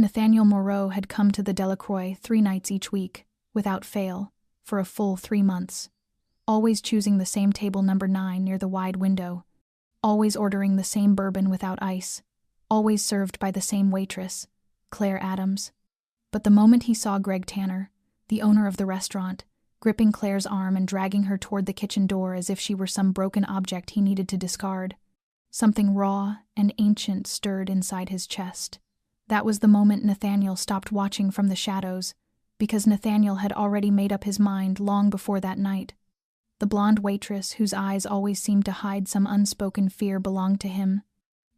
Nathaniel Moreau had come to the Delacroix 3 nights each week, without fail, for a full 3 months. Always choosing the same table number 9 near the wide window. Always ordering the same bourbon without ice. Always served by the same waitress, Claire Adams. But the moment he saw Greg Tanner, the owner of the restaurant, gripping Claire's arm and dragging her toward the kitchen door as if she were some broken object he needed to discard, something raw and ancient stirred inside his chest. That was the moment Nathaniel stopped watching from the shadows, because Nathaniel had already made up his mind long before that night. The blonde waitress whose eyes always seemed to hide some unspoken fear belonged to him,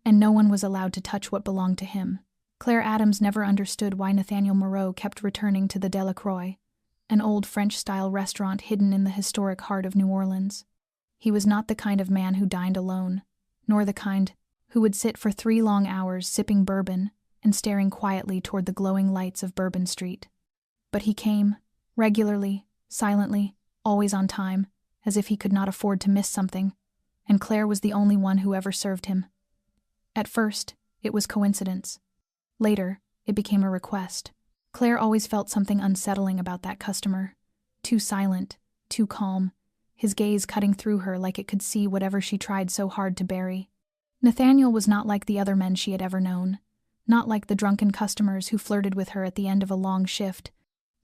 and no one was allowed to touch what belonged to him. Claire Adams never understood why Nathaniel Moreau kept returning to the Delacroix, an old French-style restaurant hidden in the historic heart of New Orleans. He was not the kind of man who dined alone, nor the kind who would sit for 3 long hours sipping bourbon and staring quietly toward the glowing lights of Bourbon Street. But he came, regularly, silently, always on time, as if he could not afford to miss something, and Claire was the only one who ever served him. At first, it was coincidence. Later, it became a request. Claire always felt something unsettling about that customer. Too silent, too calm, his gaze cutting through her like it could see whatever she tried so hard to bury. Nathaniel was not like the other men she had ever known, not like the drunken customers who flirted with her at the end of a long shift,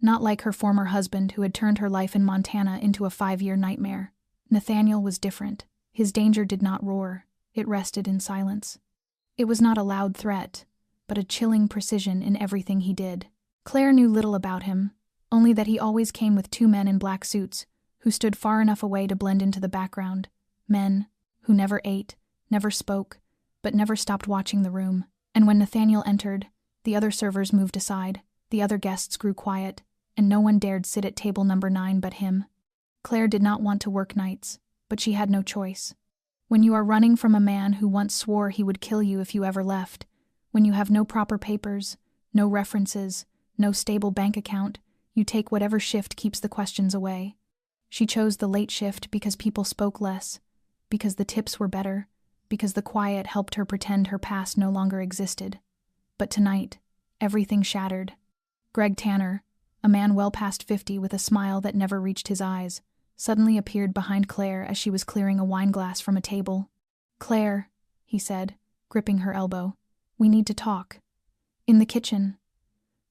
not like her former husband who had turned her life in Montana into a 5-year nightmare. Nathaniel was different. His danger did not roar. It rested in silence. It was not a loud threat, but a chilling precision in everything he did. Claire knew little about him, only that he always came with 2 men in black suits, who stood far enough away to blend into the background. Men who never ate, never spoke, but never stopped watching the room. And when Nathaniel entered, the other servers moved aside, the other guests grew quiet, and no one dared sit at table number 9 but him. Claire did not want to work nights, but she had no choice. When you are running from a man who once swore he would kill you if you ever left, when you have no proper papers, no references, no stable bank account, you take whatever shift keeps the questions away. She chose the late shift because people spoke less, because the tips were better, because the quiet helped her pretend her past no longer existed. But tonight, everything shattered. Greg Tanner, a man well past 50 with a smile that never reached his eyes, suddenly appeared behind Claire as she was clearing a wineglass from a table. "Claire," he said, gripping her elbow, "we need to talk." "In the kitchen."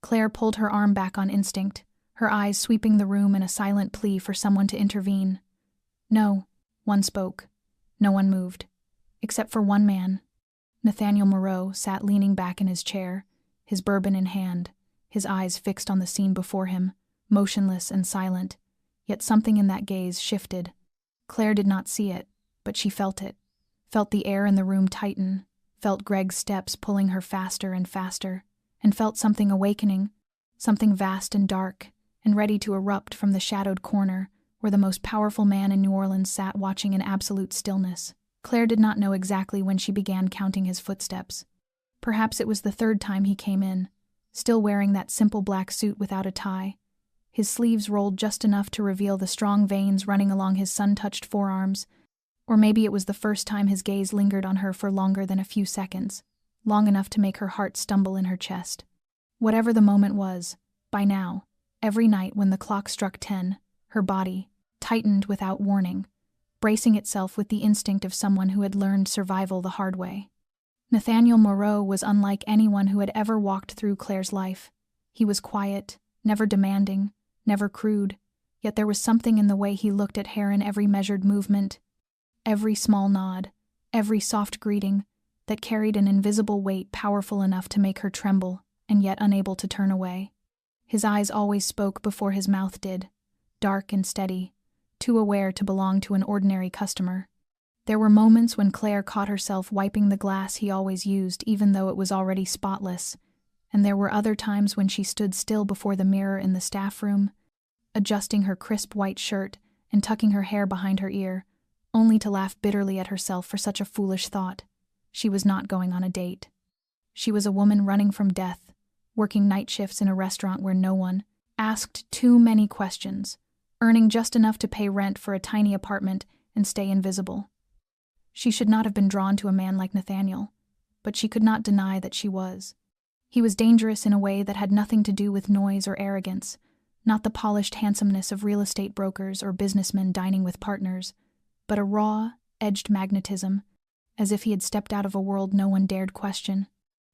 Claire pulled her arm back on instinct, her eyes sweeping the room in a silent plea for someone to intervene. No, one spoke. No one moved. Except for one man. Nathaniel Moreau sat leaning back in his chair, his bourbon in hand, his eyes fixed on the scene before him, motionless and silent, yet something in that gaze shifted. Claire did not see it, but she felt it, felt the air in the room tighten, felt Greg's steps pulling her faster and faster, and felt something awakening, something vast and dark, and ready to erupt from the shadowed corner where the most powerful man in New Orleans sat watching in absolute stillness. Claire did not know exactly when she began counting his footsteps. Perhaps it was the 3rd time he came in, still wearing that simple black suit without a tie. His sleeves rolled just enough to reveal the strong veins running along his sun-touched forearms, or maybe it was the first time his gaze lingered on her for longer than a few seconds, long enough to make her heart stumble in her chest. Whatever the moment was, by now, every night when the clock struck 10, her body tightened without warning, bracing itself with the instinct of someone who had learned survival the hard way. Nathaniel Moreau was unlike anyone who had ever walked through Claire's life. He was quiet, never demanding, never crude, yet there was something in the way he looked at her in every measured movement, every small nod, every soft greeting, that carried an invisible weight powerful enough to make her tremble, and yet unable to turn away. His eyes always spoke before his mouth did, dark and steady, too aware to belong to an ordinary customer. There were moments when Claire caught herself wiping the glass he always used even though it was already spotless, and there were other times when she stood still before the mirror in the staff room, adjusting her crisp white shirt and tucking her hair behind her ear, only to laugh bitterly at herself for such a foolish thought. She was not going on a date. She was a woman running from death, working night shifts in a restaurant where no one asked too many questions, earning just enough to pay rent for a tiny apartment and stay invisible. She should not have been drawn to a man like Nathaniel, but she could not deny that she was. He was dangerous in a way that had nothing to do with noise or arrogance, not the polished handsomeness of real estate brokers or businessmen dining with partners, but a raw, edged magnetism, as if he had stepped out of a world no one dared question.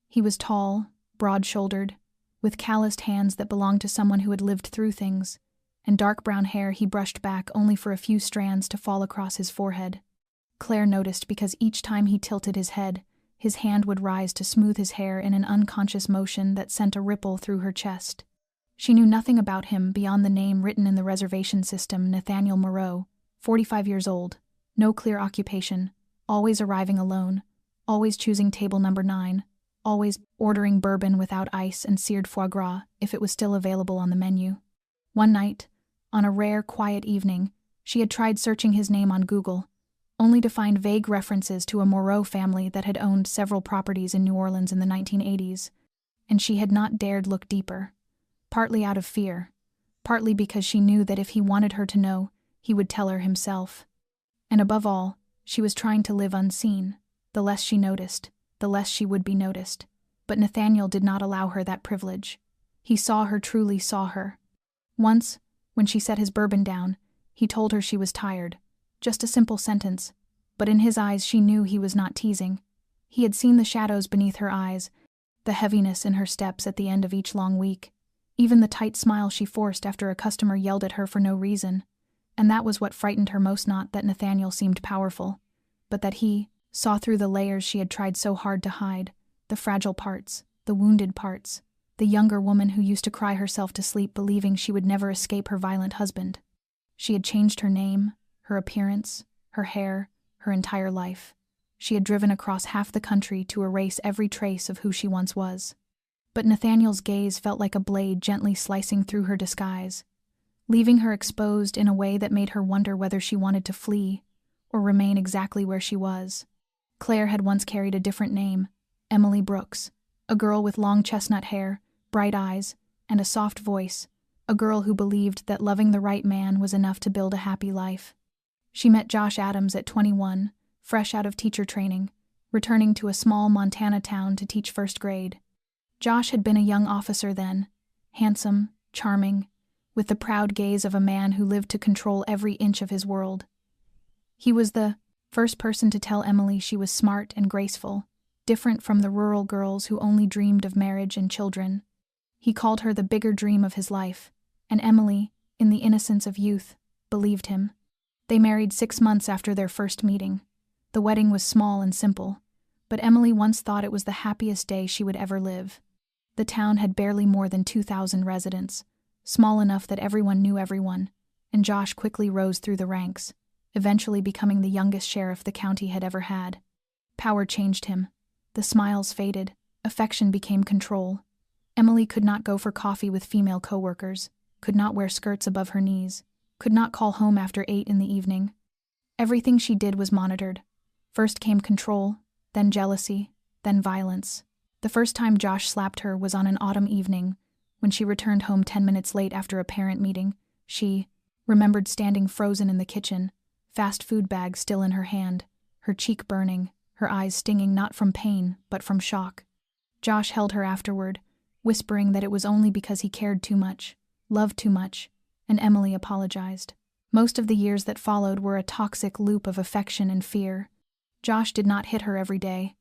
He was tall, broad-shouldered, with calloused hands that belonged to someone who had lived through things, and dark brown hair he brushed back only for a few strands to fall across his forehead. Claire noticed because each time he tilted his head, his hand would rise to smooth his hair in an unconscious motion that sent a ripple through her chest. She knew nothing about him beyond the name written in the reservation system, Nathaniel Moreau, 45 years old, no clear occupation, always arriving alone, always choosing table number 9, always ordering bourbon without ice and seared foie gras if it was still available on the menu. One night, on a rare, quiet evening, she had tried searching his name on Google, only to find vague references to a Moreau family that had owned several properties in New Orleans in the 1980s, and she had not dared look deeper, partly out of fear, partly because she knew that if he wanted her to know, he would tell her himself. And above all, she was trying to live unseen. The less she noticed, the less she would be noticed. But Nathaniel did not allow her that privilege. He saw her, truly saw her. Once, when she set his bourbon down, he told her she was tired. Just a simple sentence, but in his eyes she knew he was not teasing. He had seen the shadows beneath her eyes, the heaviness in her steps at the end of each long week, even the tight smile she forced after a customer yelled at her for no reason. And that was what frightened her most, not that Nathaniel seemed powerful, but that he saw through the layers she had tried so hard to hide, the fragile parts, the wounded parts, the younger woman who used to cry herself to sleep believing she would never escape her violent husband. She had changed her name, her appearance, her hair, her entire life. She had driven across half the country to erase every trace of who she once was. But Nathaniel's gaze felt like a blade gently slicing through her disguise, leaving her exposed in a way that made her wonder whether she wanted to flee or remain exactly where she was. Claire had once carried a different name, Emily Brooks, a girl with long chestnut hair, bright eyes, and a soft voice, a girl who believed that loving the right man was enough to build a happy life. She met Josh Adams at 21, fresh out of teacher training, returning to a small Montana town to teach first grade. Josh had been a young officer then, handsome, charming, with the proud gaze of a man who lived to control every inch of his world. He was the first person to tell Emily she was smart and graceful, different from the rural girls who only dreamed of marriage and children. He called her the bigger dream of his life, and Emily, in the innocence of youth, believed him. They married 6 months after their first meeting. The wedding was small and simple, but Emily once thought it was the happiest day she would ever live. The town had barely more than 2,000 residents, small enough that everyone knew everyone, and Josh quickly rose through the ranks, eventually becoming the youngest sheriff the county had ever had. Power changed him. The smiles faded. Affection became control. Emily could not go for coffee with female coworkers, could not wear skirts above her knees, could not call home after 8 in the evening. Everything she did was monitored. First came control, then jealousy, then violence. The first time Josh slapped her was on an autumn evening, when she returned home 10 minutes late after a parent meeting. She remembered standing frozen in the kitchen, fast food bag still in her hand, her cheek burning, her eyes stinging not from pain, but from shock. Josh held her afterward, whispering that it was only because he cared too much, loved too much, and Emily apologized. Most of the years that followed were a toxic loop of affection and fear. Josh did not hit her every day,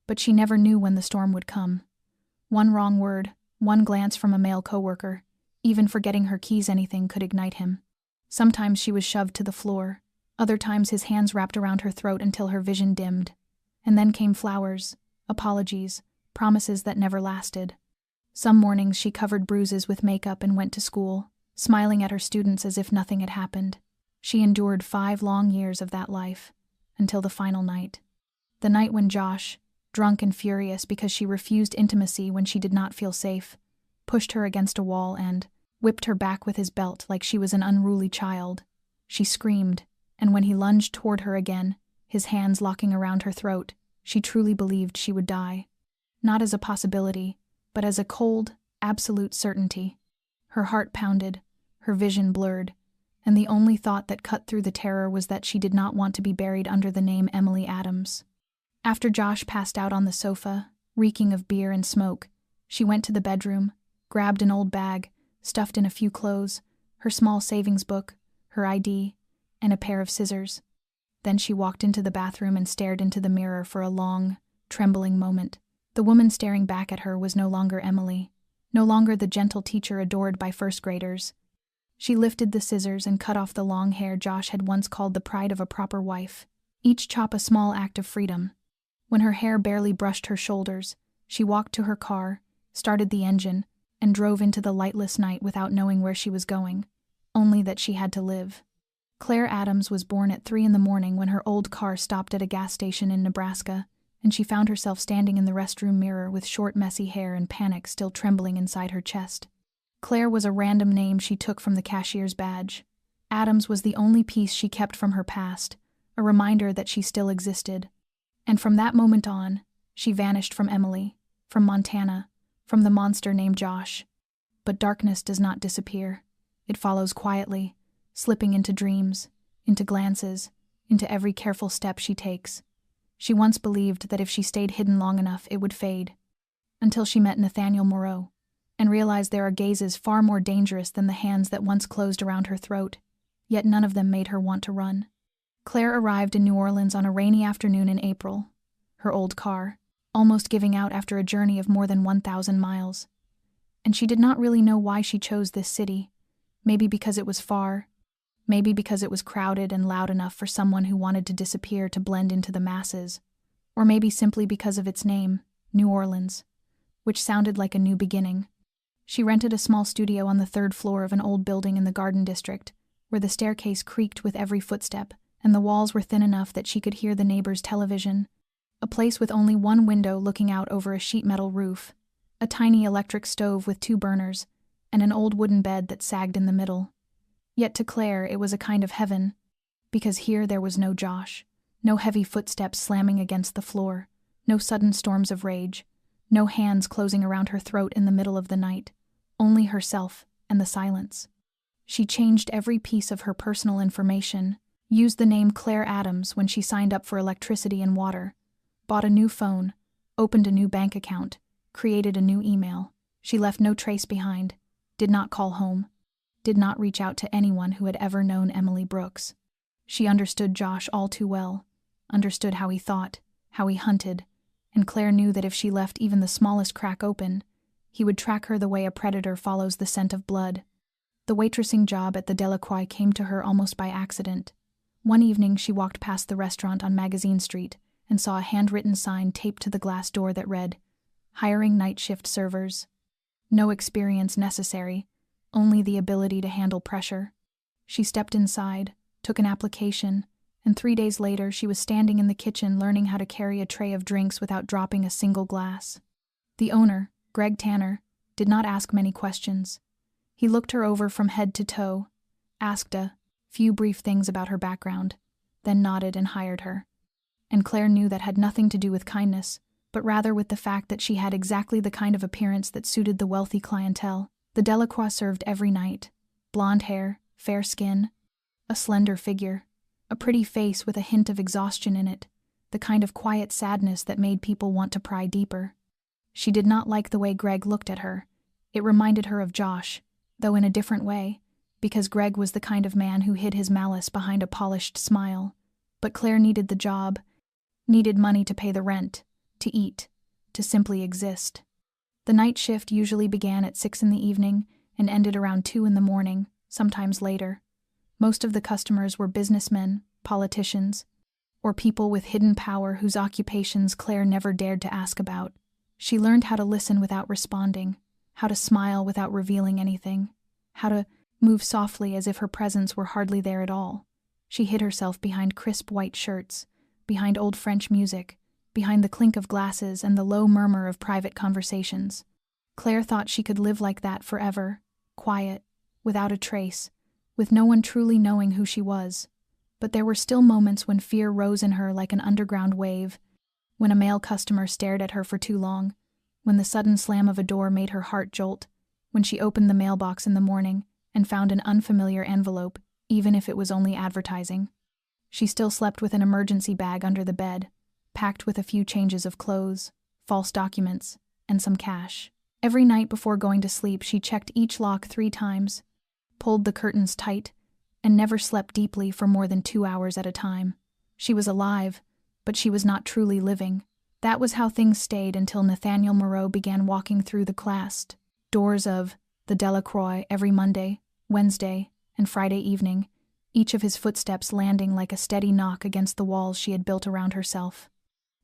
but she never knew when the storm would come. One wrong word, one glance from a male coworker, even forgetting her keys, anything could ignite him. Sometimes she was shoved to the floor, other times his hands wrapped around her throat until her vision dimmed. And then came flowers, apologies, promises that never lasted. Some mornings she covered bruises with makeup and went to school, smiling at her students as if nothing had happened. She endured 5 long years of that life, until the final night. The night when Josh, drunk and furious because she refused intimacy when she did not feel safe, pushed her against a wall and whipped her back with his belt like she was an unruly child. She screamed, and when he lunged toward her again, his hands locking around her throat, she truly believed she would die. Not as a possibility, but as a cold, absolute certainty. Her heart pounded, her vision blurred, and the only thought that cut through the terror was that she did not want to be buried under the name Emily Adams. After Josh passed out on the sofa, reeking of beer and smoke, She went to the bedroom, grabbed an old bag, stuffed in a few clothes, her small savings book, her ID, and a pair of scissors. Then she walked into the bathroom and stared into the mirror for a long, trembling moment. The woman staring back at her was no longer Emily, no longer the gentle teacher adored by first graders. She lifted the scissors and cut off the long hair Josh had once called the pride of a proper wife, each chop a small act of freedom. When her hair barely brushed her shoulders, she walked to her car, started the engine, and drove into the lightless night without knowing where she was going, only that she had to live. Claire Adams was born at 3 a.m. when her old car stopped at a gas station in Nebraska, and she found herself standing in the restroom mirror with short, messy hair and panic still trembling inside her chest. Claire was a random name she took from the cashier's badge. Adams was the only piece she kept from her past, a reminder that she still existed. And from that moment on, she vanished from Emily, from Montana, from the monster named Josh. But darkness does not disappear. It follows quietly, slipping into dreams, into glances, into every careful step she takes. She once believed that if she stayed hidden long enough, it would fade. Until she met Nathaniel Moreau, and realized there are gazes far more dangerous than the hands that once closed around her throat, yet none of them made her want to run. Claire arrived in New Orleans on a rainy afternoon in April, her old car, almost giving out after a journey of more than 1,000 miles. And she did not really know why she chose this city. Maybe because it was far, maybe because it was crowded and loud enough for someone who wanted to disappear to blend into the masses, or maybe simply because of its name, New Orleans, which sounded like a new beginning. She rented a small studio on the 3rd floor of an old building in the Garden District, where the staircase creaked with every footstep, and the walls were thin enough that she could hear the neighbor's television. A place with only one window looking out over a sheet metal roof, a tiny electric stove with 2 burners, and an old wooden bed that sagged in the middle. Yet to Claire it was a kind of heaven, because here there was no Josh, no heavy footsteps slamming against the floor, no sudden storms of rage, no hands closing around her throat in the middle of the night, only herself and the silence. She changed every piece of her personal information, used the name Claire Adams when she signed up for electricity and water, bought a new phone, opened a new bank account, created a new email. She left no trace behind, did not call home, did not reach out to anyone who had ever known Emily Brooks. She understood Josh all too well, understood how he thought, how he hunted, and Claire knew that if she left even the smallest crack open, he would track her the way a predator follows the scent of blood. The waitressing job at the Delacroix came to her almost by accident. One evening she walked past the restaurant on Magazine Street and saw a handwritten sign taped to the glass door that read, "Hiring night shift servers. No experience necessary, only the ability to handle pressure." She stepped inside, took an application, and 3 days later she was standing in the kitchen learning how to carry a tray of drinks without dropping a single glass. The owner, Greg Tanner, did not ask many questions. He looked her over from head to toe, asked a few brief things about her background, then nodded and hired her. And Claire knew that had nothing to do with kindness, but rather with the fact that she had exactly the kind of appearance that suited the wealthy clientele. The Delacroix served every night: blonde hair, fair skin, a slender figure, a pretty face with a hint of exhaustion in it, the kind of quiet sadness that made people want to pry deeper. She did not like the way Greg looked at her. It reminded her of Josh, though in a different way, because Greg was the kind of man who hid his malice behind a polished smile. But Claire needed the job, needed money to pay the rent, to eat, to simply exist. The night shift usually began at 6 p.m. and ended around 2 a.m, sometimes later. Most of the customers were businessmen, politicians, or people with hidden power whose occupations Claire never dared to ask about. She learned how to listen without responding, how to smile without revealing anything, how to move softly as if her presence were hardly there at all. She hid herself behind crisp white shirts, behind old French music, behind the clink of glasses and the low murmur of private conversations. Claire thought she could live like that forever, quiet, without a trace, with no one truly knowing who she was. But there were still moments when fear rose in her like an underground wave, when a male customer stared at her for too long, when the sudden slam of a door made her heart jolt, when she opened the mailbox in the morning and found an unfamiliar envelope, even if it was only advertising. She still slept with an emergency bag under the bed, packed with a few changes of clothes, false documents, and some cash. Every night before going to sleep, she checked each lock 3 times, pulled the curtains tight, and never slept deeply for more than 2 hours at a time. She was alive, but she was not truly living. That was how things stayed until Nathaniel Moreau began walking through the class doors of the Delacroix every Monday, Wednesday, and Friday evening, each of his footsteps landing like a steady knock against the walls she had built around herself.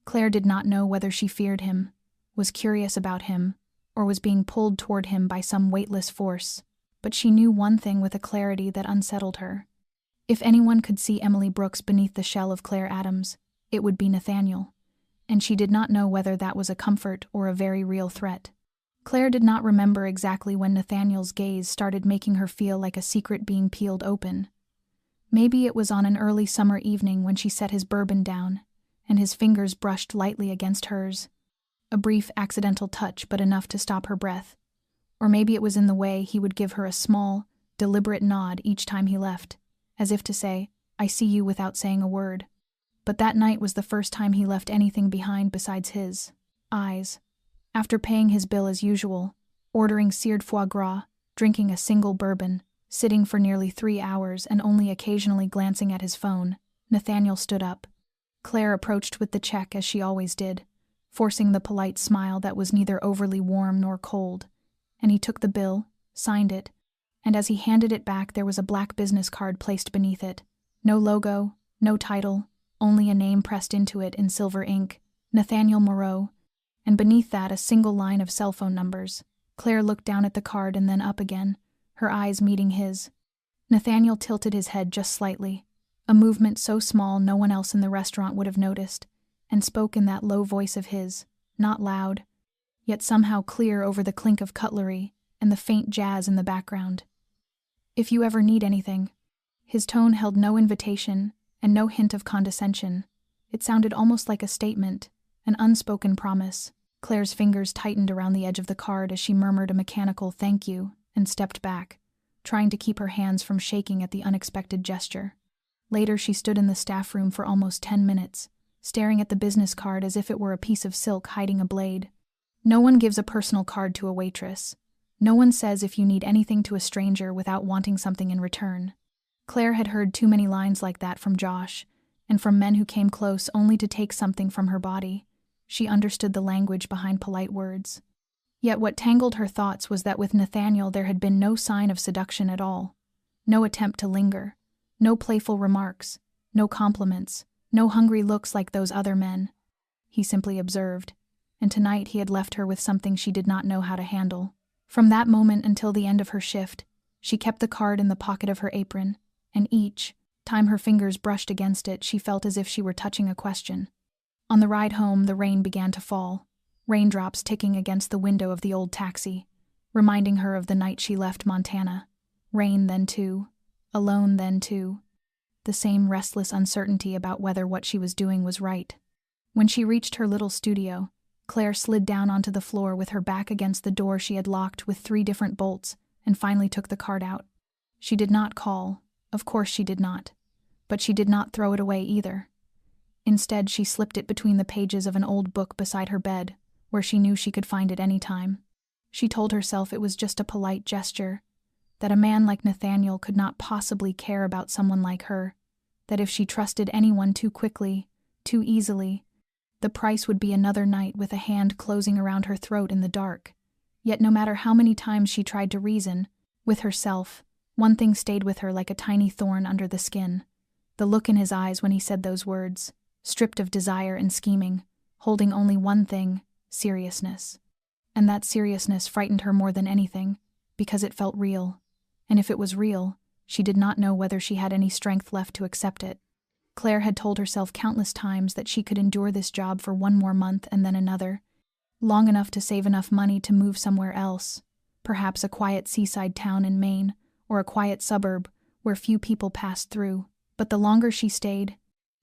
Claire did not know whether she feared him, was curious about him, or was being pulled toward him by some weightless force, but she knew one thing with a clarity that unsettled her. If anyone could see Emily Brooks beneath the shell of Claire Adams, it would be Nathaniel, and she did not know whether that was a comfort or a very real threat. Claire did not remember exactly when Nathaniel's gaze started making her feel like a secret being peeled open. Maybe it was on an early summer evening when she set his bourbon down, and his fingers brushed lightly against hers. A brief, accidental touch, but enough to stop her breath. Or maybe it was in the way he would give her a small, deliberate nod each time he left, as if to say, "I see you," without saying a word. But that night was the first time he left anything behind besides his eyes. After paying his bill as usual, ordering seared foie gras, drinking a single bourbon, sitting for nearly 3 hours and only occasionally glancing at his phone, Nathaniel stood up. Claire approached with the check as she always did, forcing the polite smile that was neither overly warm nor cold, and he took the bill, signed it, and as he handed it back there was a black business card placed beneath it. No logo, no title, only a name pressed into it in silver ink, Nathaniel Moreau, and beneath that a single line of cell phone numbers. Claire looked down at the card and then up again, her eyes meeting his. Nathaniel tilted his head just slightly, a movement so small no one else in the restaurant would have noticed, and spoke in that low voice of his, not loud, yet somehow clear over the clink of cutlery and the faint jazz in the background. "If you ever need anything." His tone held no invitation and no hint of condescension. It sounded almost like a statement, an unspoken promise. Claire's fingers tightened around the edge of the card as she murmured a mechanical "thank you" and stepped back, trying to keep her hands from shaking at the unexpected gesture. Later she stood in the staff room for almost 10 minutes, staring at the business card as if it were a piece of silk hiding a blade. No one gives a personal card to a waitress. No one says if you need anything to a stranger without wanting something in return. Claire had heard too many lines like that from Josh, and from men who came close only to take something from her body. She understood the language behind polite words. Yet what tangled her thoughts was that with Nathaniel there had been no sign of seduction at all. No attempt to linger. No playful remarks. No compliments. No hungry looks like those other men. He simply observed, and tonight he had left her with something she did not know how to handle. From that moment until the end of her shift, she kept the card in the pocket of her apron, and each time her fingers brushed against it, she felt as if she were touching a question. On the ride home, the rain began to fall, raindrops ticking against the window of the old taxi, reminding her of the night she left Montana. Rain then too, alone then too. The same restless uncertainty about whether what she was doing was right. When she reached her little studio, Claire slid down onto the floor with her back against the door she had locked with 3 different bolts and finally took the card out. She did not call, of course she did not, but she did not throw it away either. Instead, she slipped it between the pages of an old book beside her bed, where she knew she could find it any time. She told herself it was just a polite gesture, that a man like Nathaniel could not possibly care about someone like her, that if she trusted anyone too quickly, too easily, the price would be another night with a hand closing around her throat in the dark. Yet no matter how many times she tried to reason with herself, one thing stayed with her like a tiny thorn under the skin. The look in his eyes when he said those words, stripped of desire and scheming, holding only one thing, seriousness. And that seriousness frightened her more than anything, because it felt real. And if it was real, she did not know whether she had any strength left to accept it. Claire had told herself countless times that she could endure this job for 1 more month and then another, long enough to save enough money to move somewhere else, perhaps a quiet seaside town in Maine, or a quiet suburb where few people passed through. But the longer she stayed,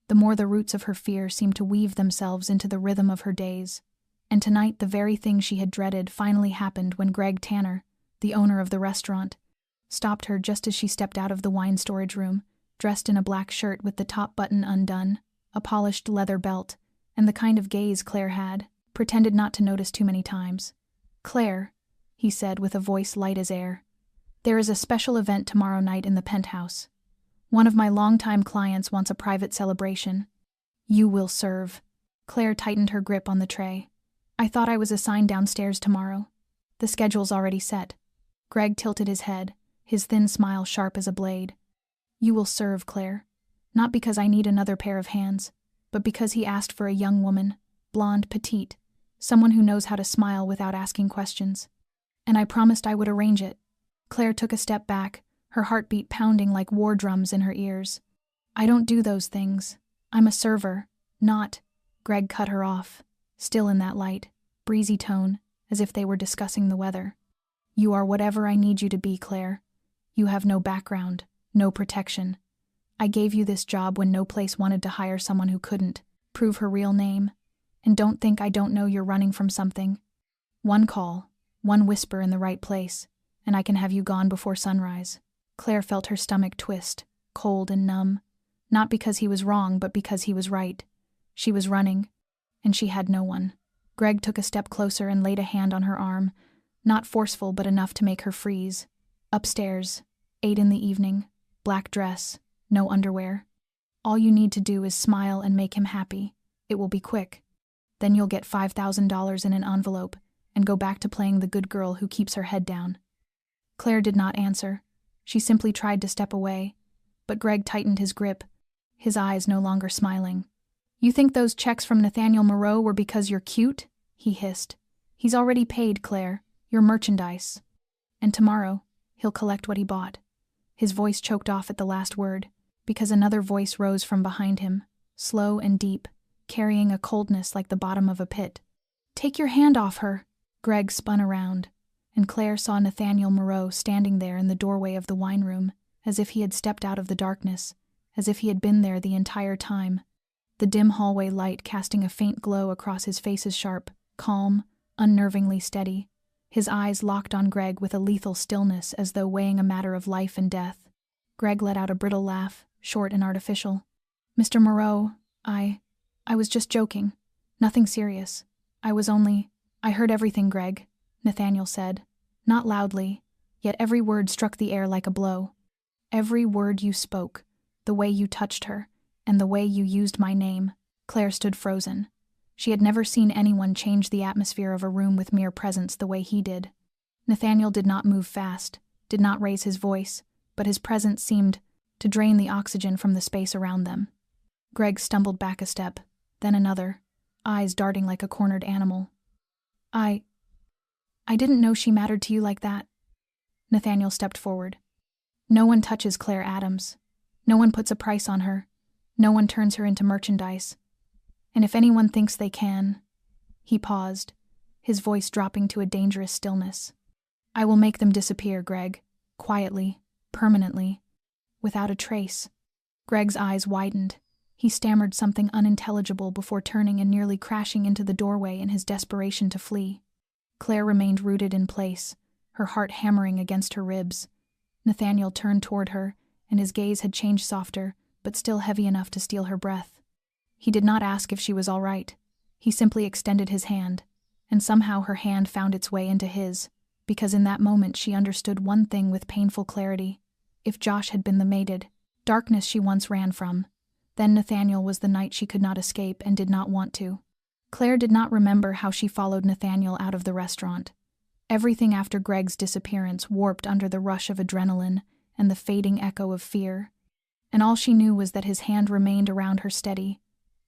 the more the roots of her fear seemed to weave themselves into the rhythm of her days. And tonight the very thing she had dreaded finally happened when Greg Tanner, the owner of the restaurant, stopped her just as she stepped out of the wine storage room, dressed in a black shirt with the top button undone, a polished leather belt, and the kind of gaze Claire had pretended not to notice too many times. "Claire," he said with a voice light as air. "There is a special event tomorrow night in the penthouse. One of my longtime clients wants a private celebration. You will serve." Claire tightened her grip on the tray. "I thought I was assigned downstairs tomorrow. The schedule's already set." Greg tilted his head, his thin smile sharp as a blade. "You will serve, Claire. Not because I need another pair of hands, but because he asked for a young woman, blonde, petite, someone who knows how to smile without asking questions. And I promised I would arrange it." Claire took a step back, her heartbeat pounding like war drums in her ears. "I don't do those things. I'm a server, not—" Greg cut her off, still in that light, breezy tone, as if they were discussing the weather. "You are whatever I need you to be, Claire. You have no background, no protection. I gave you this job when no place wanted to hire someone who couldn't prove her real name. And don't think I don't know you're running from something. One call, one whisper in the right place, and I can have you gone before sunrise." Claire felt her stomach twist, cold and numb, not because he was wrong, but because he was right. She was running, and she had no one. Greg took a step closer and laid a hand on her arm, not forceful but enough to make her freeze. "Upstairs, 8 in the evening, black dress, no underwear. All you need to do is smile and make him happy. It will be quick. Then you'll get $5,000 in an envelope and go back to playing the good girl who keeps her head down." Claire did not answer. She simply tried to step away, but Greg tightened his grip, his eyes no longer smiling. "You think those checks from Nathaniel Moreau were because you're cute?" he hissed. "He's already paid, Claire. Your merchandise. And tomorrow, he'll collect what he bought." His voice choked off at the last word, because another voice rose from behind him, slow and deep, carrying a coldness like the bottom of a pit. "Take your hand off her!" Greg spun around, and Claire saw Nathaniel Moreau standing there in the doorway of the wine room, as if he had stepped out of the darkness, as if he had been there the entire time. The dim hallway light casting a faint glow across his face's sharp, calm, unnervingly steady. His eyes locked on Greg with a lethal stillness as though weighing a matter of life and death. Greg let out a brittle laugh, short and artificial. "Mr. Moreau, I was just joking. Nothing serious. I heard everything, Greg," Nathaniel said. Not loudly, yet every word struck the air like a blow. "Every word you spoke, the way you touched her, and the way you used my name." Claire stood frozen. She had never seen anyone change the atmosphere of a room with mere presence the way he did. Nathaniel did not move fast, did not raise his voice, but his presence seemed to drain the oxygen from the space around them. Greg stumbled back a step, then another, eyes darting like a cornered animal. I didn't know she mattered to you like that." Nathaniel stepped forward. "No one touches Claire Adams. No one puts a price on her. No one turns her into merchandise. And if anyone thinks they can—" He paused, his voice dropping to a dangerous stillness. "I will make them disappear, Greg. Quietly, permanently, without a trace." Greg's eyes widened. He stammered something unintelligible before turning and nearly crashing into the doorway in his desperation to flee. Claire remained rooted in place, her heart hammering against her ribs. Nathaniel turned toward her, and his gaze had changed softer, but still heavy enough to steal her breath. He did not ask if she was all right. He simply extended his hand, and somehow her hand found its way into his, because in that moment she understood one thing with painful clarity. If Josh had been the mated darkness she once ran from, then Nathaniel was the night she could not escape and did not want to. Claire did not remember how she followed Nathaniel out of the restaurant. Everything after Greg's disappearance warped under the rush of adrenaline and the fading echo of fear. And all she knew was that his hand remained around her steady,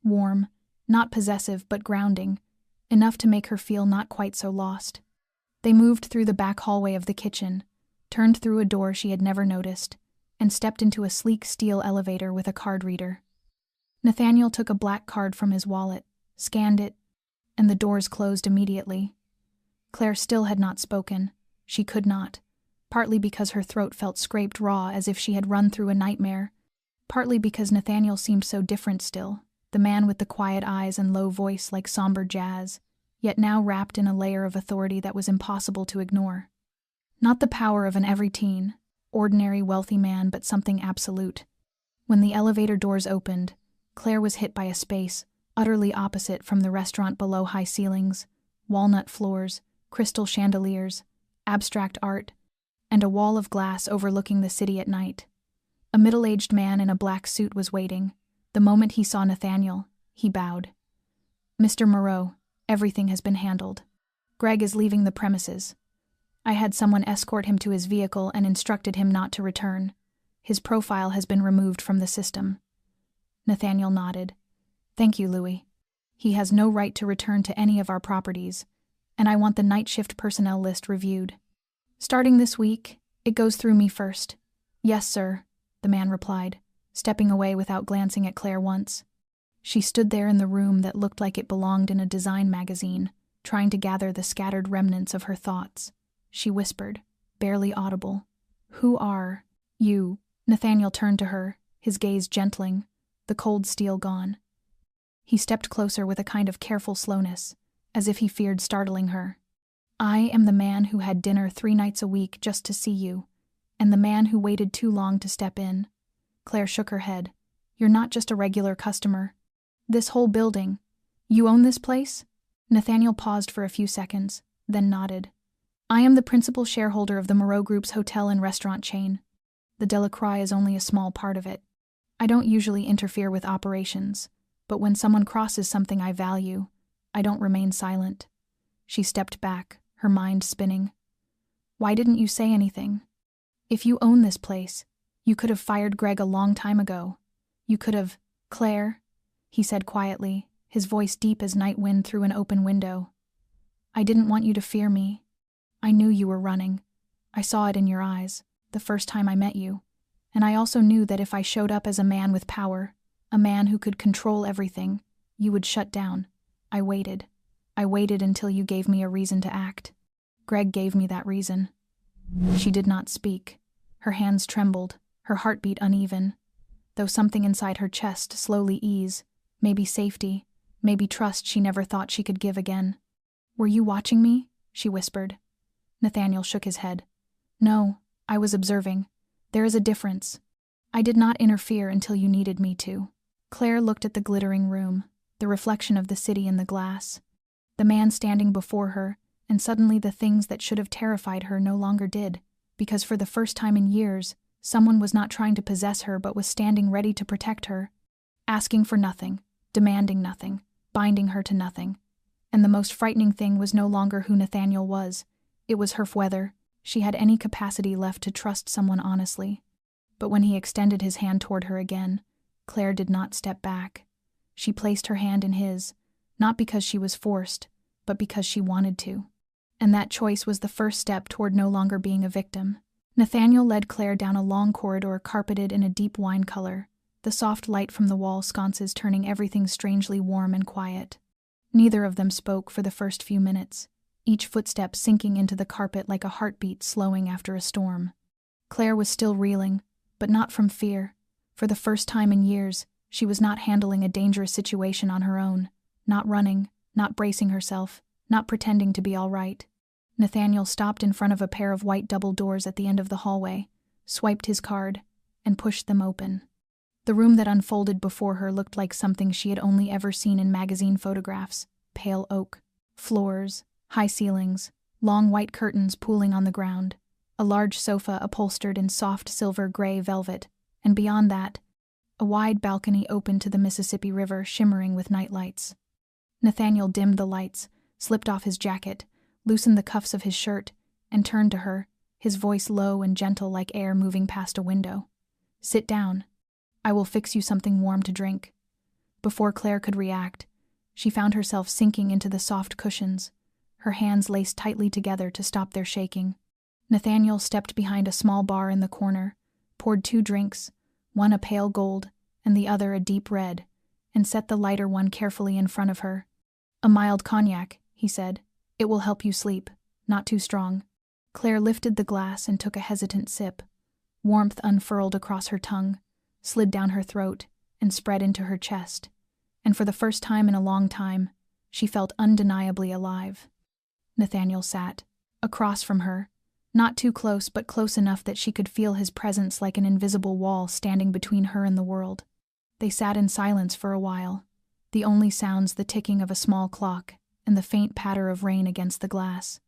warm, not possessive but grounding, enough to make her feel not quite so lost. They moved through the back hallway of the kitchen, turned through a door she had never noticed, and stepped into a sleek steel elevator with a card reader. Nathaniel took a black card from his wallet, scanned it, and the doors closed immediately. Claire still had not spoken. She could not, partly because her throat felt scraped raw as if she had run through a nightmare, partly because Nathaniel seemed so different still, the man with the quiet eyes and low voice like somber jazz, yet now wrapped in a layer of authority that was impossible to ignore. Not the power of an every teen, ordinary wealthy man, but something absolute. When the elevator doors opened, Claire was hit by a space utterly opposite from the restaurant below. High ceilings, walnut floors, crystal chandeliers, abstract art, and a wall of glass overlooking the city at night. A middle-aged man in a black suit was waiting. The moment he saw Nathaniel, he bowed. "Mr. Moreau, everything has been handled. Greg is leaving the premises. I had someone escort him to his vehicle and instructed him not to return. His profile has been removed from the system." Nathaniel nodded. "Thank you, Louis. He has no right to return to any of our properties, and I want the night shift personnel list reviewed. Starting this week, it goes through me first." "Yes, sir," the man replied, stepping away without glancing at Claire once. She stood there in the room that looked like it belonged in a design magazine, trying to gather the scattered remnants of her thoughts. She whispered, barely audible, "Who are you?" Nathaniel turned to her, his gaze gentling, the cold steel gone. He stepped closer with a kind of careful slowness, as if he feared startling her. "I am the man who had dinner 3 nights a week just to see you, and the man who waited too long to step in." Claire shook her head. "You're not just a regular customer. This whole building. You own this place?" Nathaniel paused for a few seconds, then nodded. "I am the principal shareholder of the Moreau Group's hotel and restaurant chain. The Delacroix is only a small part of it. I don't usually interfere with operations, but when someone crosses something I value, I don't remain silent." She stepped back, her mind spinning. "Why didn't you say anything? If you own this place, you could have fired Greg a long time ago. You could have—" "Claire," he said quietly, his voice deep as night wind through an open window. "I didn't want you to fear me. I knew you were running. I saw it in your eyes, the first time I met you. And I also knew that if I showed up as a man with power, a man who could control everything, you would shut down. I waited. I waited until you gave me a reason to act. Greg gave me that reason." She did not speak. Her hands trembled, her heartbeat uneven, though something inside her chest slowly eased, maybe safety, maybe trust she never thought she could give again. "Were you watching me?" she whispered. Nathaniel shook his head. "No, I was observing. There is a difference. I did not interfere until you needed me to." Claire looked at the glittering room, the reflection of the city in the glass, the man standing before her, and suddenly the things that should have terrified her no longer did, because for the first time in years, someone was not trying to possess her but was standing ready to protect her, asking for nothing, demanding nothing, binding her to nothing. And the most frightening thing was no longer who Nathaniel was. It was her whether she had any capacity left to trust someone honestly. But when he extended his hand toward her again, Claire did not step back. She placed her hand in his, not because she was forced, but because she wanted to. And that choice was the first step toward no longer being a victim. Nathaniel led Claire down a long corridor carpeted in a deep wine color, the soft light from the wall sconces turning everything strangely warm and quiet. Neither of them spoke for the first few minutes, each footstep sinking into the carpet like a heartbeat slowing after a storm. Claire was still reeling, but not from fear. For the first time in years, she was not handling a dangerous situation on her own, not running, not bracing herself, not pretending to be all right. Nathaniel stopped in front of a pair of white double doors at the end of the hallway, swiped his card, and pushed them open. The room that unfolded before her looked like something she had only ever seen in magazine photographs: pale oak, floors, high ceilings, long white curtains pooling on the ground, a large sofa upholstered in soft silver gray velvet, and beyond that, a wide balcony open to the Mississippi River shimmering with nightlights. Nathaniel dimmed the lights, slipped off his jacket, loosened the cuffs of his shirt, and turned to her, his voice low and gentle like air moving past a window. "Sit down. I will fix you something warm to drink." Before Claire could react, she found herself sinking into the soft cushions, her hands laced tightly together to stop their shaking. Nathaniel stepped behind a small bar in the corner, poured 2 drinks, one a pale gold and the other a deep red, and set the lighter one carefully in front of her. "A mild cognac," he said. "It will help you sleep, not too strong." Claire lifted the glass and took a hesitant sip. Warmth unfurled across her tongue, slid down her throat, and spread into her chest. And for the first time in a long time, she felt undeniably alive. Nathaniel sat, across from her, not too close but close enough that she could feel his presence like an invisible wall standing between her and the world. They sat in silence for a while, the only sounds the ticking of a small clock and the faint patter of rain against the glass.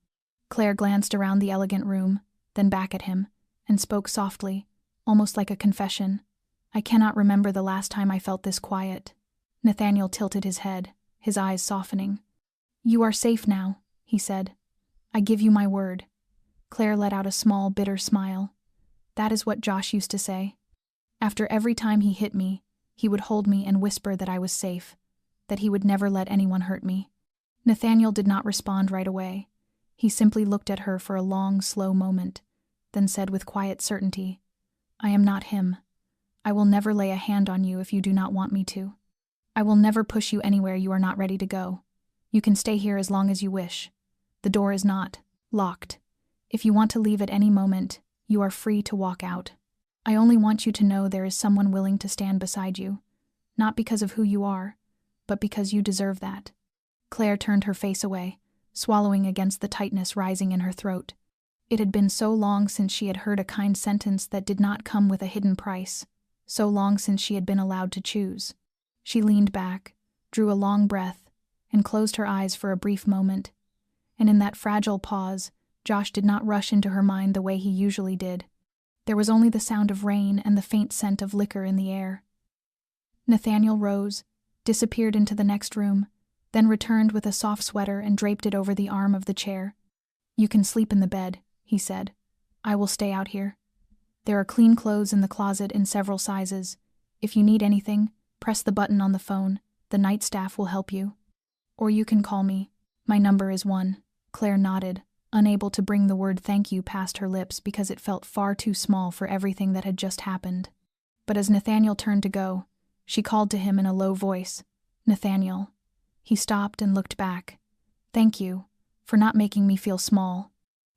Claire glanced around the elegant room, then back at him, and spoke softly, almost like a confession. I cannot remember the last time I felt this quiet. Nathaniel tilted his head, his eyes softening. You are safe now, he said. I give you my word. Claire let out a small, bitter smile. That is what Josh used to say. After every time he hit me, he would hold me and whisper that I was safe, that he would never let anyone hurt me. Nathaniel did not respond right away. He simply looked at her for a long, slow moment, then said with quiet certainty, I am not him. I will never lay a hand on you if you do not want me to. I will never push you anywhere you are not ready to go. You can stay here as long as you wish. The door is not locked. If you want to leave at any moment, you are free to walk out. I only want you to know there is someone willing to stand beside you, not because of who you are, but because you deserve that. Claire turned her face away, swallowing against the tightness rising in her throat. It had been so long since she had heard a kind sentence that did not come with a hidden price, so long since she had been allowed to choose. She leaned back, drew a long breath, and closed her eyes for a brief moment. And in that fragile pause, Josh did not rush into her mind the way he usually did. There was only the sound of rain and the faint scent of liquor in the air. Nathaniel rose, disappeared into the next room, then returned with a soft sweater and draped it over the arm of the chair. You can sleep in the bed, he said. I will stay out here. There are clean clothes in the closet in several sizes. If you need anything, press the button on the phone. The night staff will help you. Or you can call me. My number is 1. Claire nodded, unable to bring the word thank you past her lips because it felt far too small for everything that had just happened. But as Nathaniel turned to go, she called to him in a low voice, Nathaniel. He stopped and looked back. Thank you, for not making me feel small.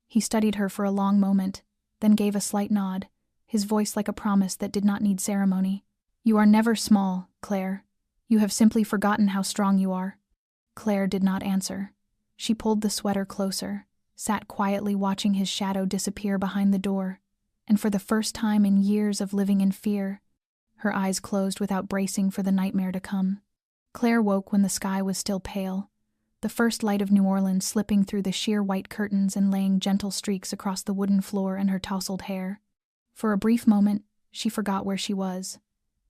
He studied her for a long moment, then gave a slight nod, his voice like a promise that did not need ceremony. You are never small, Claire. You have simply forgotten how strong you are. Claire did not answer. She pulled the sweater closer, sat quietly watching his shadow disappear behind the door, and for the first time in years of living in fear, her eyes closed without bracing for the nightmare to come. Claire woke when the sky was still pale, the first light of New Orleans slipping through the sheer white curtains and laying gentle streaks across the wooden floor and her tousled hair. For a brief moment, she forgot where she was.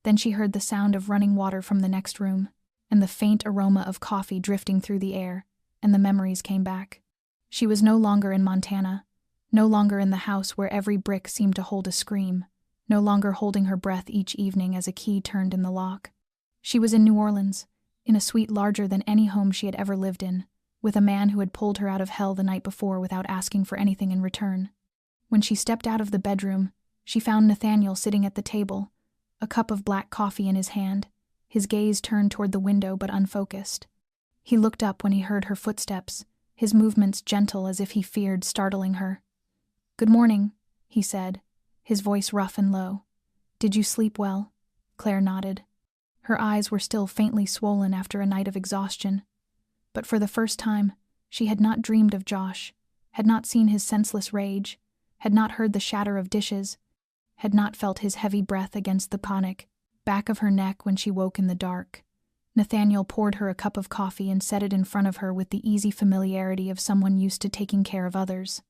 Then she heard the sound of running water from the next room, and the faint aroma of coffee drifting through the air, and the memories came back. She was no longer in Montana, no longer in the house where every brick seemed to hold a scream, no longer holding her breath each evening as a key turned in the lock. She was in New Orleans, in a suite larger than any home she had ever lived in, with a man who had pulled her out of hell the night before without asking for anything in return. When she stepped out of the bedroom, she found Nathaniel sitting at the table, a cup of black coffee in his hand, his gaze turned toward the window but unfocused. He looked up when he heard her footsteps, his movements gentle as if he feared startling her. Good morning, he said, his voice rough and low. Did you sleep well? Claire nodded. Her eyes were still faintly swollen after a night of exhaustion. But for the first time, she had not dreamed of Josh, had not seen his senseless rage, had not heard the shatter of dishes, had not felt his heavy breath against the conic back of her neck when she woke in the dark. Nathaniel poured her a cup of coffee and set it in front of her with the easy familiarity of someone used to taking care of others.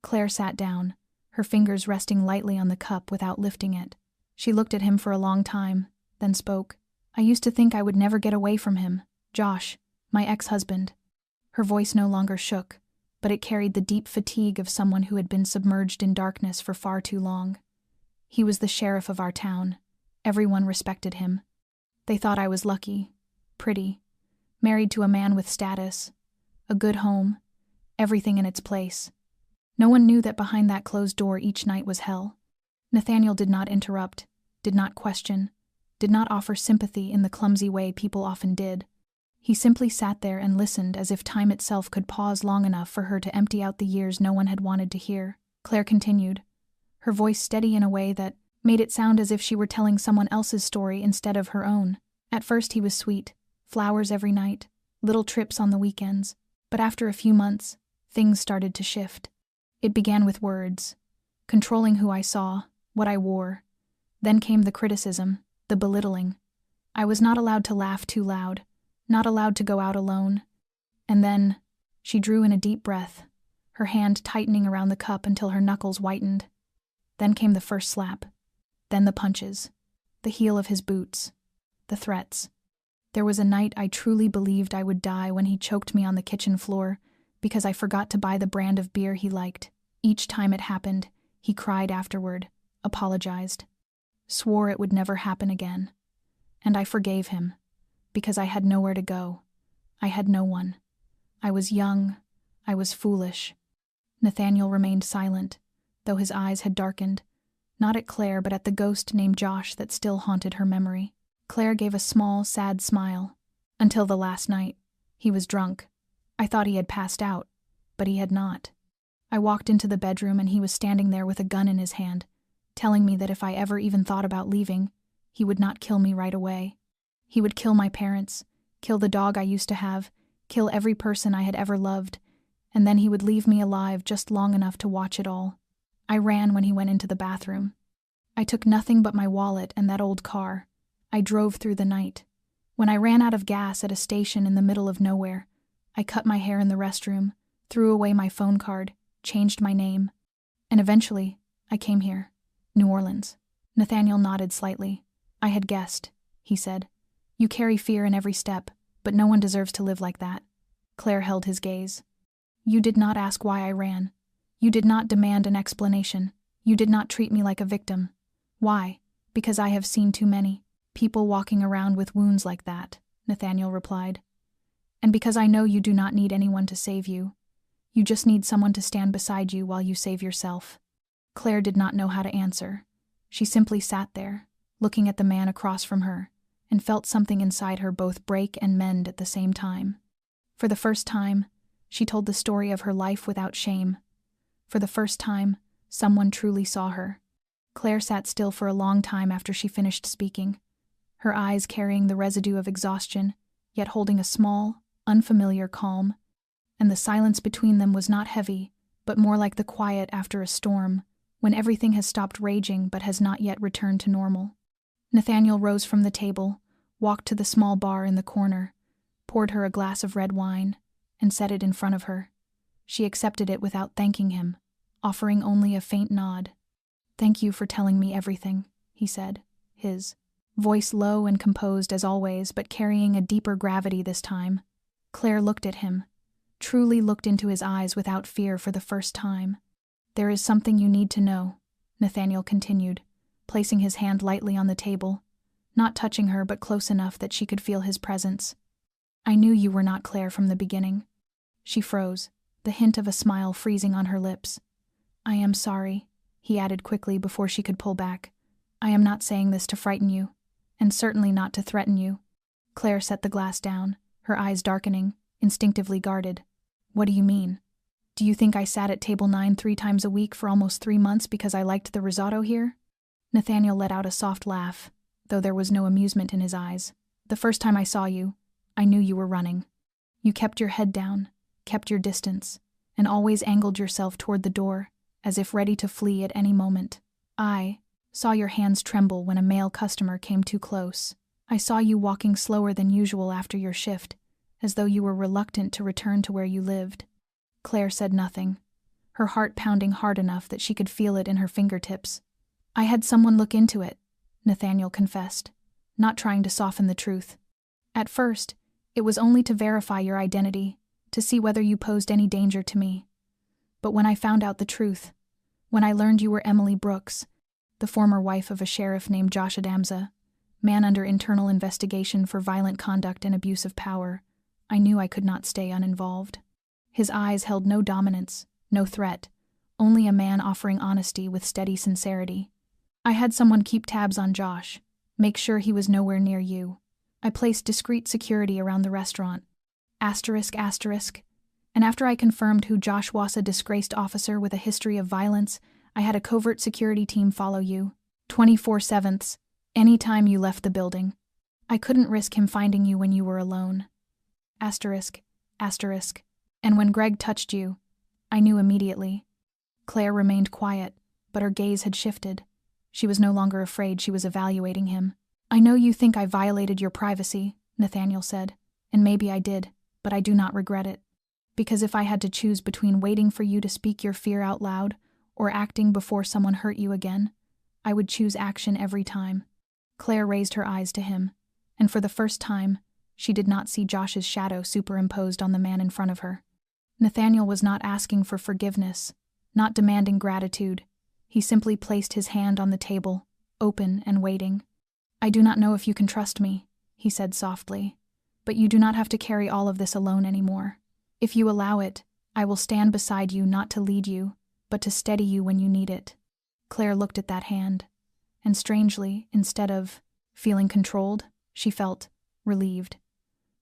Claire sat down, her fingers resting lightly on the cup without lifting it. She looked at him for a long time, then spoke. I used to think I would never get away from him, Josh, my ex-husband. Her voice no longer shook, but it carried the deep fatigue of someone who had been submerged in darkness for far too long. He was the sheriff of our town. Everyone respected him. They thought I was lucky, pretty, married to a man with status, a good home, everything in its place. No one knew that behind that closed door each night was hell. Nathaniel did not interrupt, did not question, did not offer sympathy in the clumsy way people often did. He simply sat there and listened as if time itself could pause long enough for her to empty out the years no one had wanted to hear. Claire continued, her voice steady in a way that made it sound as if she were telling someone else's story instead of her own. At first he was sweet, flowers every night, little trips on the weekends, but after a few months, things started to shift. It began with words, controlling who I saw, what I wore. Then came the criticism, the belittling. I was not allowed to laugh too loud, not allowed to go out alone. And then, she drew in a deep breath. her hand tightening around the cup until her knuckles whitened. Then came the first slap. Then the punches. The heel of his boots. The threats. There was a night I truly believed I would die when he choked me on the kitchen floor because I forgot to buy the brand of beer he liked. Each time it happened, he cried afterward, apologized, swore it would never happen again. And I forgave him, because I had nowhere to go. I had no one. I was young. I was foolish. Nathaniel remained silent, though his eyes had darkened, not at Claire but at the ghost named Josh that still haunted her memory. Claire gave a small, sad smile. Until the last night. He was drunk. I thought he had passed out, but he had not. I walked into the bedroom and he was standing there with a gun in his hand, telling me that if I ever even thought about leaving, he would not kill me right away. He would kill my parents, kill the dog I used to have, kill every person I had ever loved, and then he would leave me alive just long enough to watch it all. I ran when he went into the bathroom. I took nothing but my wallet and that old car. I drove through the night. When I ran out of gas at a station in the middle of nowhere, I cut my hair in the restroom, threw away my phone card, changed my name, and eventually, I came here. New Orleans. Nathaniel nodded slightly. I had guessed, he said. You carry fear in every step, but no one deserves to live like that. Claire held his gaze. You did not ask why I ran. You did not demand an explanation. You did not treat me like a victim. Why? Because I have seen too many people walking around with wounds like that, Nathaniel replied. And because I know you do not need anyone to save you. You just need someone to stand beside you while you save yourself. Claire did not know how to answer. She simply sat there, looking at the man across from her, and felt something inside her both break and mend at the same time. For the first time, she told the story of her life without shame. For the first time, someone truly saw her. Claire sat still for a long time after she finished speaking, her eyes carrying the residue of exhaustion, yet holding a small, unfamiliar calm. And the silence between them was not heavy, but more like the quiet after a storm, when everything has stopped raging but has not yet returned to normal. Nathaniel rose from the table, walked to the small bar in the corner, poured her a glass of red wine, and set it in front of her. She accepted it without thanking him, offering only a faint nod. Thank you for telling me everything, he said, his voice low and composed as always, but carrying a deeper gravity this time. Claire looked at him, truly looked into his eyes without fear for the first time. There is something you need to know, Nathaniel continued, placing his hand lightly on the table, not touching her but close enough that she could feel his presence. I knew you were not Claire from the beginning. She froze, the hint of a smile freezing on her lips. I am sorry, he added quickly before she could pull back. I am not saying this to frighten you, and certainly not to threaten you. Claire set the glass down, her eyes darkening, instinctively guarded. What do you mean? Do you think I sat at table 9 3 times a week for almost 3 months because I liked the risotto here? Nathaniel let out a soft laugh, though there was no amusement in his eyes. The first time I saw you, I knew you were running. You kept your head down, kept your distance, and always angled yourself toward the door, as if ready to flee at any moment. I saw your hands tremble when a male customer came too close. I saw you walking slower than usual after your shift, as though you were reluctant to return to where you lived. Claire said nothing, her heart pounding hard enough that she could feel it in her fingertips. I had someone look into it, Nathaniel confessed, not trying to soften the truth. At first, it was only to verify your identity, to see whether you posed any danger to me. But when I found out the truth, when I learned you were Emily Brooks, the former wife of a sheriff named Josh Adamza, man under internal investigation for violent conduct and abuse of power, I knew I could not stay uninvolved. His eyes held no dominance, no threat, only a man offering honesty with steady sincerity. I had someone keep tabs on Josh, make sure he was nowhere near you. I placed discreet security around the restaurant. Asterisk. And after I confirmed who Josh was, a disgraced officer with a history of violence, I had a covert security team follow you, 24/7, any time you left the building. I couldn't risk him finding you when you were alone. Asterisk. And when Greg touched you, I knew immediately. Claire remained quiet, but her gaze had shifted. She was no longer afraid, she was evaluating him. I know you think I violated your privacy, Nathaniel said, and maybe I did, but I do not regret it. Because if I had to choose between waiting for you to speak your fear out loud or acting before someone hurt you again, I would choose action every time. Claire raised her eyes to him, and for the first time, she did not see Josh's shadow superimposed on the man in front of her. Nathaniel was not asking for forgiveness, not demanding gratitude. He simply placed his hand on the table, open and waiting. I do not know if you can trust me, he said softly, but you do not have to carry all of this alone anymore. If you allow it, I will stand beside you not to lead you, but to steady you when you need it. Claire looked at that hand, and strangely, instead of feeling controlled, she felt relieved.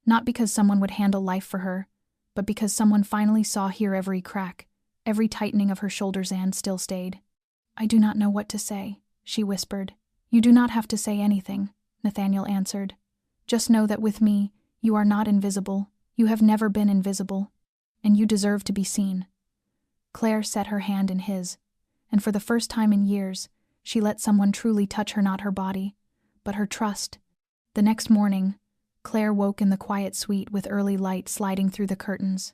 Not because someone would handle life for her, but because someone finally saw here every crack, every tightening of her shoulders and still stayed. I do not know what to say, she whispered. You do not have to say anything, Nathaniel answered. Just know that with me, you are not invisible. You have never been invisible, and you deserve to be seen. Claire set her hand in his, and for the first time in years, she let someone truly touch her, not her body, but her trust. The next morning, Claire woke in the quiet suite with early light sliding through the curtains,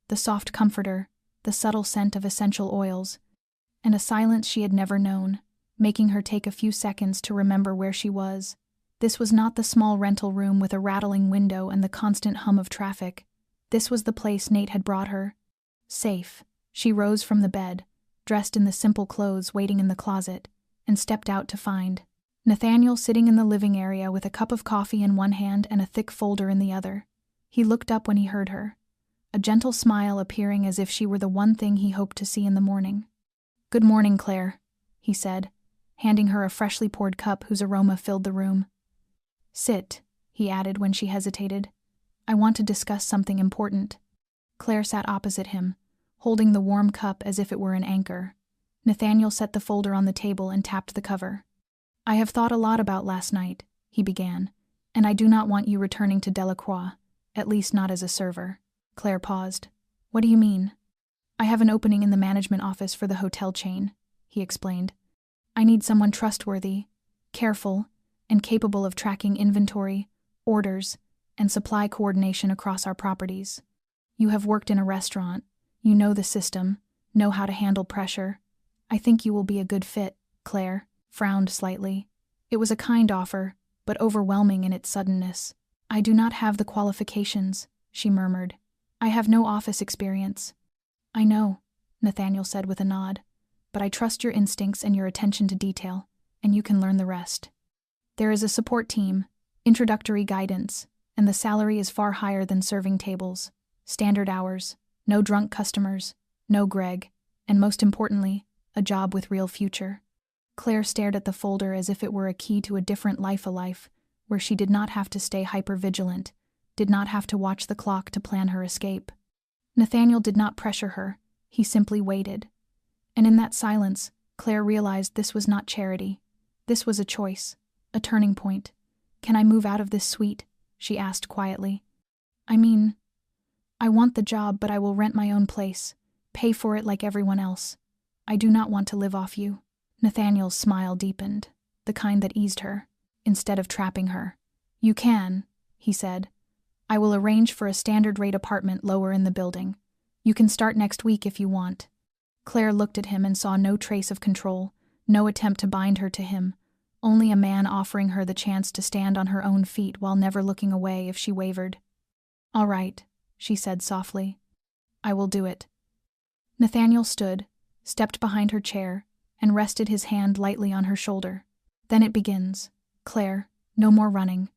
the soft comforter, the subtle scent of essential oils, and a silence she had never known, making her take a few seconds to remember where she was. This was not the small rental room with a rattling window and the constant hum of traffic. This was the place Nate had brought her. Safe. She rose from the bed, dressed in the simple clothes waiting in the closet, and stepped out to find Nathaniel sitting in the living area with a cup of coffee in one hand and a thick folder in the other. He looked up when he heard her, a gentle smile appearing as if she were the one thing he hoped to see in the morning. Good morning, Claire, he said, handing her a freshly poured cup whose aroma filled the room. Sit, he added when she hesitated. I want to discuss something important. Claire sat opposite him, holding the warm cup as if it were an anchor. Nathaniel set the folder on the table and tapped the cover. I have thought a lot about last night, he began, and I do not want you returning to Delacroix, at least not as a server. Claire paused. What do you mean? I have an opening in the management office for the hotel chain, he explained. I need someone trustworthy, careful, and capable of tracking inventory, orders, and supply coordination across our properties. You have worked in a restaurant, you know the system, know how to handle pressure. I think you will be a good fit. Claire frowned slightly. It was a kind offer, but overwhelming in its suddenness. I do not have the qualifications, she murmured. I have no office experience. I know, Nathaniel said with a nod, but I trust your instincts and your attention to detail, and you can learn the rest. There is a support team, introductory guidance, and the salary is far higher than serving tables. Standard hours, no drunk customers, no Greg, and most importantly, a job with real future. Claire stared at the folder as if it were a key to a different life, a life where she did not have to stay hyper-vigilant, did not have to watch the clock to plan her escape. Nathaniel did not pressure her, he simply waited. And in that silence, Claire realized this was not charity. This was a choice. A turning point. Can I move out of this suite? She asked quietly. I mean, I want the job, but I will rent my own place, pay for it like everyone else. I do not want to live off you. Nathaniel's smile deepened, the kind that eased her, instead of trapping her. You can, he said. I will arrange for a standard rate apartment lower in the building. You can start next week if you want. Claire looked at him and saw no trace of control, no attempt to bind her to him. Only a man offering her the chance to stand on her own feet while never looking away if she wavered. All right, she said softly. I will do it. Nathaniel stood, stepped behind her chair, and rested his hand lightly on her shoulder. Then it begins. Claire, no more running.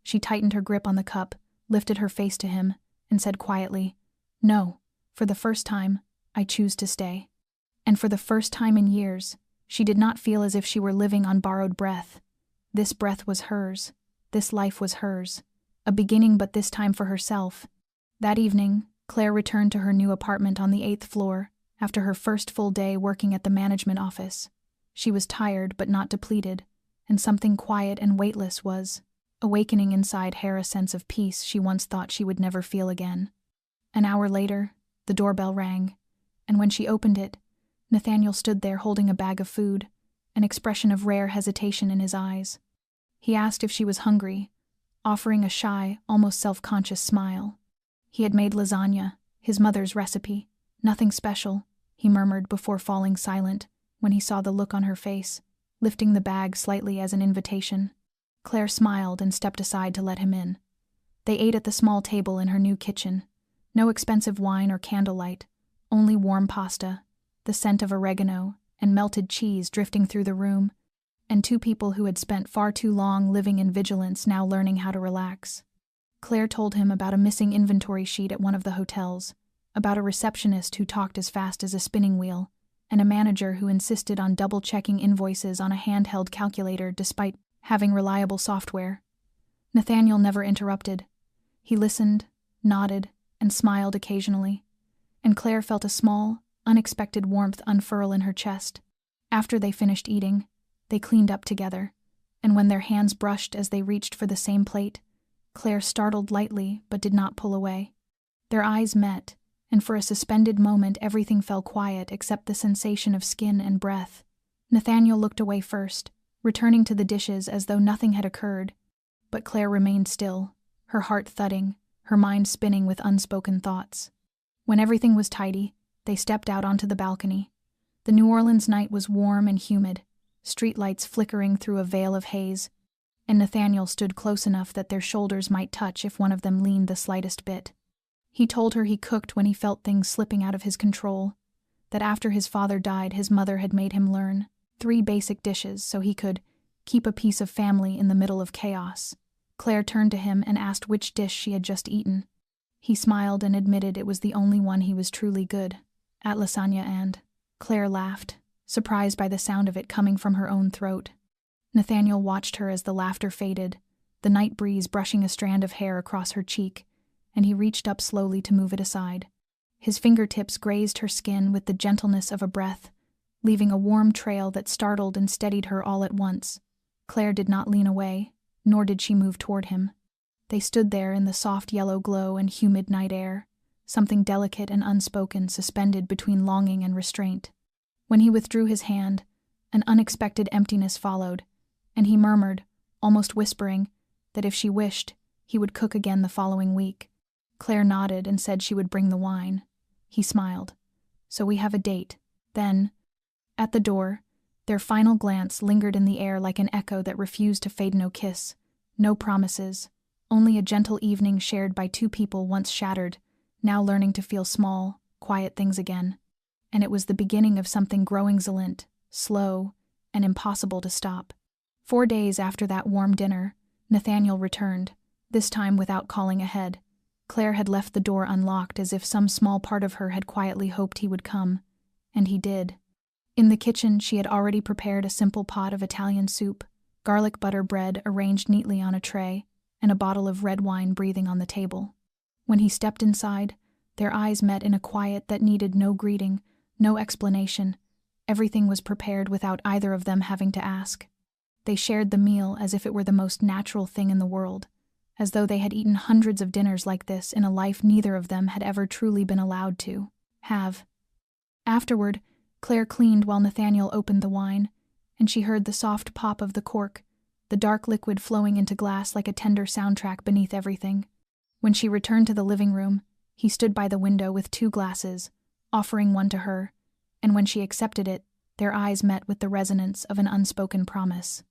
She tightened her grip on the cup, lifted her face to him, and said quietly, No, for the first time, I choose to stay. And for the first time in years, she did not feel as if she were living on borrowed breath. This breath was hers. This life was hers. A beginning, but this time for herself. That evening, Claire returned to her new apartment on the 8th floor, after her first full day working at the management office. She was tired but not depleted, and something quiet and weightless was awakening inside her a sense of peace she once thought she would never feel again. An hour later, the doorbell rang, and when she opened it, Nathaniel stood there holding a bag of food, an expression of rare hesitation in his eyes. He asked if she was hungry, offering a shy, almost self-conscious smile. He had made lasagna, His mother's recipe. Nothing special, he murmured before falling silent when he saw the look on her face, lifting the bag slightly as an invitation. Claire smiled and stepped aside to let him in. They ate at the small table in her new kitchen. No expensive wine or candlelight, only warm pasta, the scent of oregano, and melted cheese drifting through the room, and two people who had spent far too long living in vigilance now learning how to relax. Claire told him about a missing inventory sheet at one of the hotels, about a receptionist who talked as fast as a spinning wheel, and a manager who insisted on double-checking invoices on a handheld calculator despite having reliable software. Nathaniel never interrupted. He listened, nodded, and smiled occasionally, and Claire felt a small, unexpected warmth unfurl in her chest. After they finished eating, they cleaned up together, and when their hands brushed as they reached for the same plate, Claire startled lightly but did not pull away. Their eyes met, and for a suspended moment everything fell quiet except the sensation of skin and breath. Nathaniel looked away first, returning to the dishes as though nothing had occurred, but Claire remained still, her heart thudding, her mind spinning with unspoken thoughts. When everything was tidy, they stepped out onto the balcony. The New Orleans night was warm and humid, streetlights flickering through a veil of haze, and Nathaniel stood close enough that their shoulders might touch if one of them leaned the slightest bit. He told her he cooked when he felt things slipping out of his control, that after his father died his mother had made him learn 3 basic dishes so he could keep a piece of family in the middle of chaos. Claire turned to him and asked which dish she had just eaten. He smiled and admitted it was the only one he was truly good at, lasagna, and Claire laughed, surprised by the sound of it coming from her own throat. Nathaniel watched her as the laughter faded, the night breeze brushing a strand of hair across her cheek, and he reached up slowly to move it aside. His fingertips grazed her skin with the gentleness of a breath, leaving a warm trail that startled and steadied her all at once. Claire did not lean away, nor did she move toward him. They stood there in the soft yellow glow and humid night air, something delicate and unspoken suspended between longing and restraint. When he withdrew his hand, an unexpected emptiness followed, and he murmured, almost whispering, that if she wished, he would cook again the following week. Claire nodded and said she would bring the wine. He smiled. So we have a date. Then, at the door, their final glance lingered in the air like an echo that refused to fade. No kiss, no promises, only a gentle evening shared by two people once shattered, now learning to feel small, quiet things again. And it was the beginning of something growing silent, slow, and impossible to stop. 4 days after that warm dinner, Nathaniel returned, this time without calling ahead. Claire had left the door unlocked as if some small part of her had quietly hoped he would come, and he did. In the kitchen, she had already prepared a simple pot of Italian soup, garlic butter bread arranged neatly on a tray, and a bottle of red wine breathing on the table. When he stepped inside, their eyes met in a quiet that needed no greeting, no explanation. Everything was prepared without either of them having to ask. They shared the meal as if it were the most natural thing in the world, as though they had eaten hundreds of dinners like this in a life neither of them had ever truly been allowed to have. Afterward, Claire cleaned while Nathaniel opened the wine, and she heard the soft pop of the cork, the dark liquid flowing into glass like a tender soundtrack beneath everything. When she returned to the living room, he stood by the window with 2 glasses, offering one to her, and when she accepted it, their eyes met with the resonance of an unspoken promise.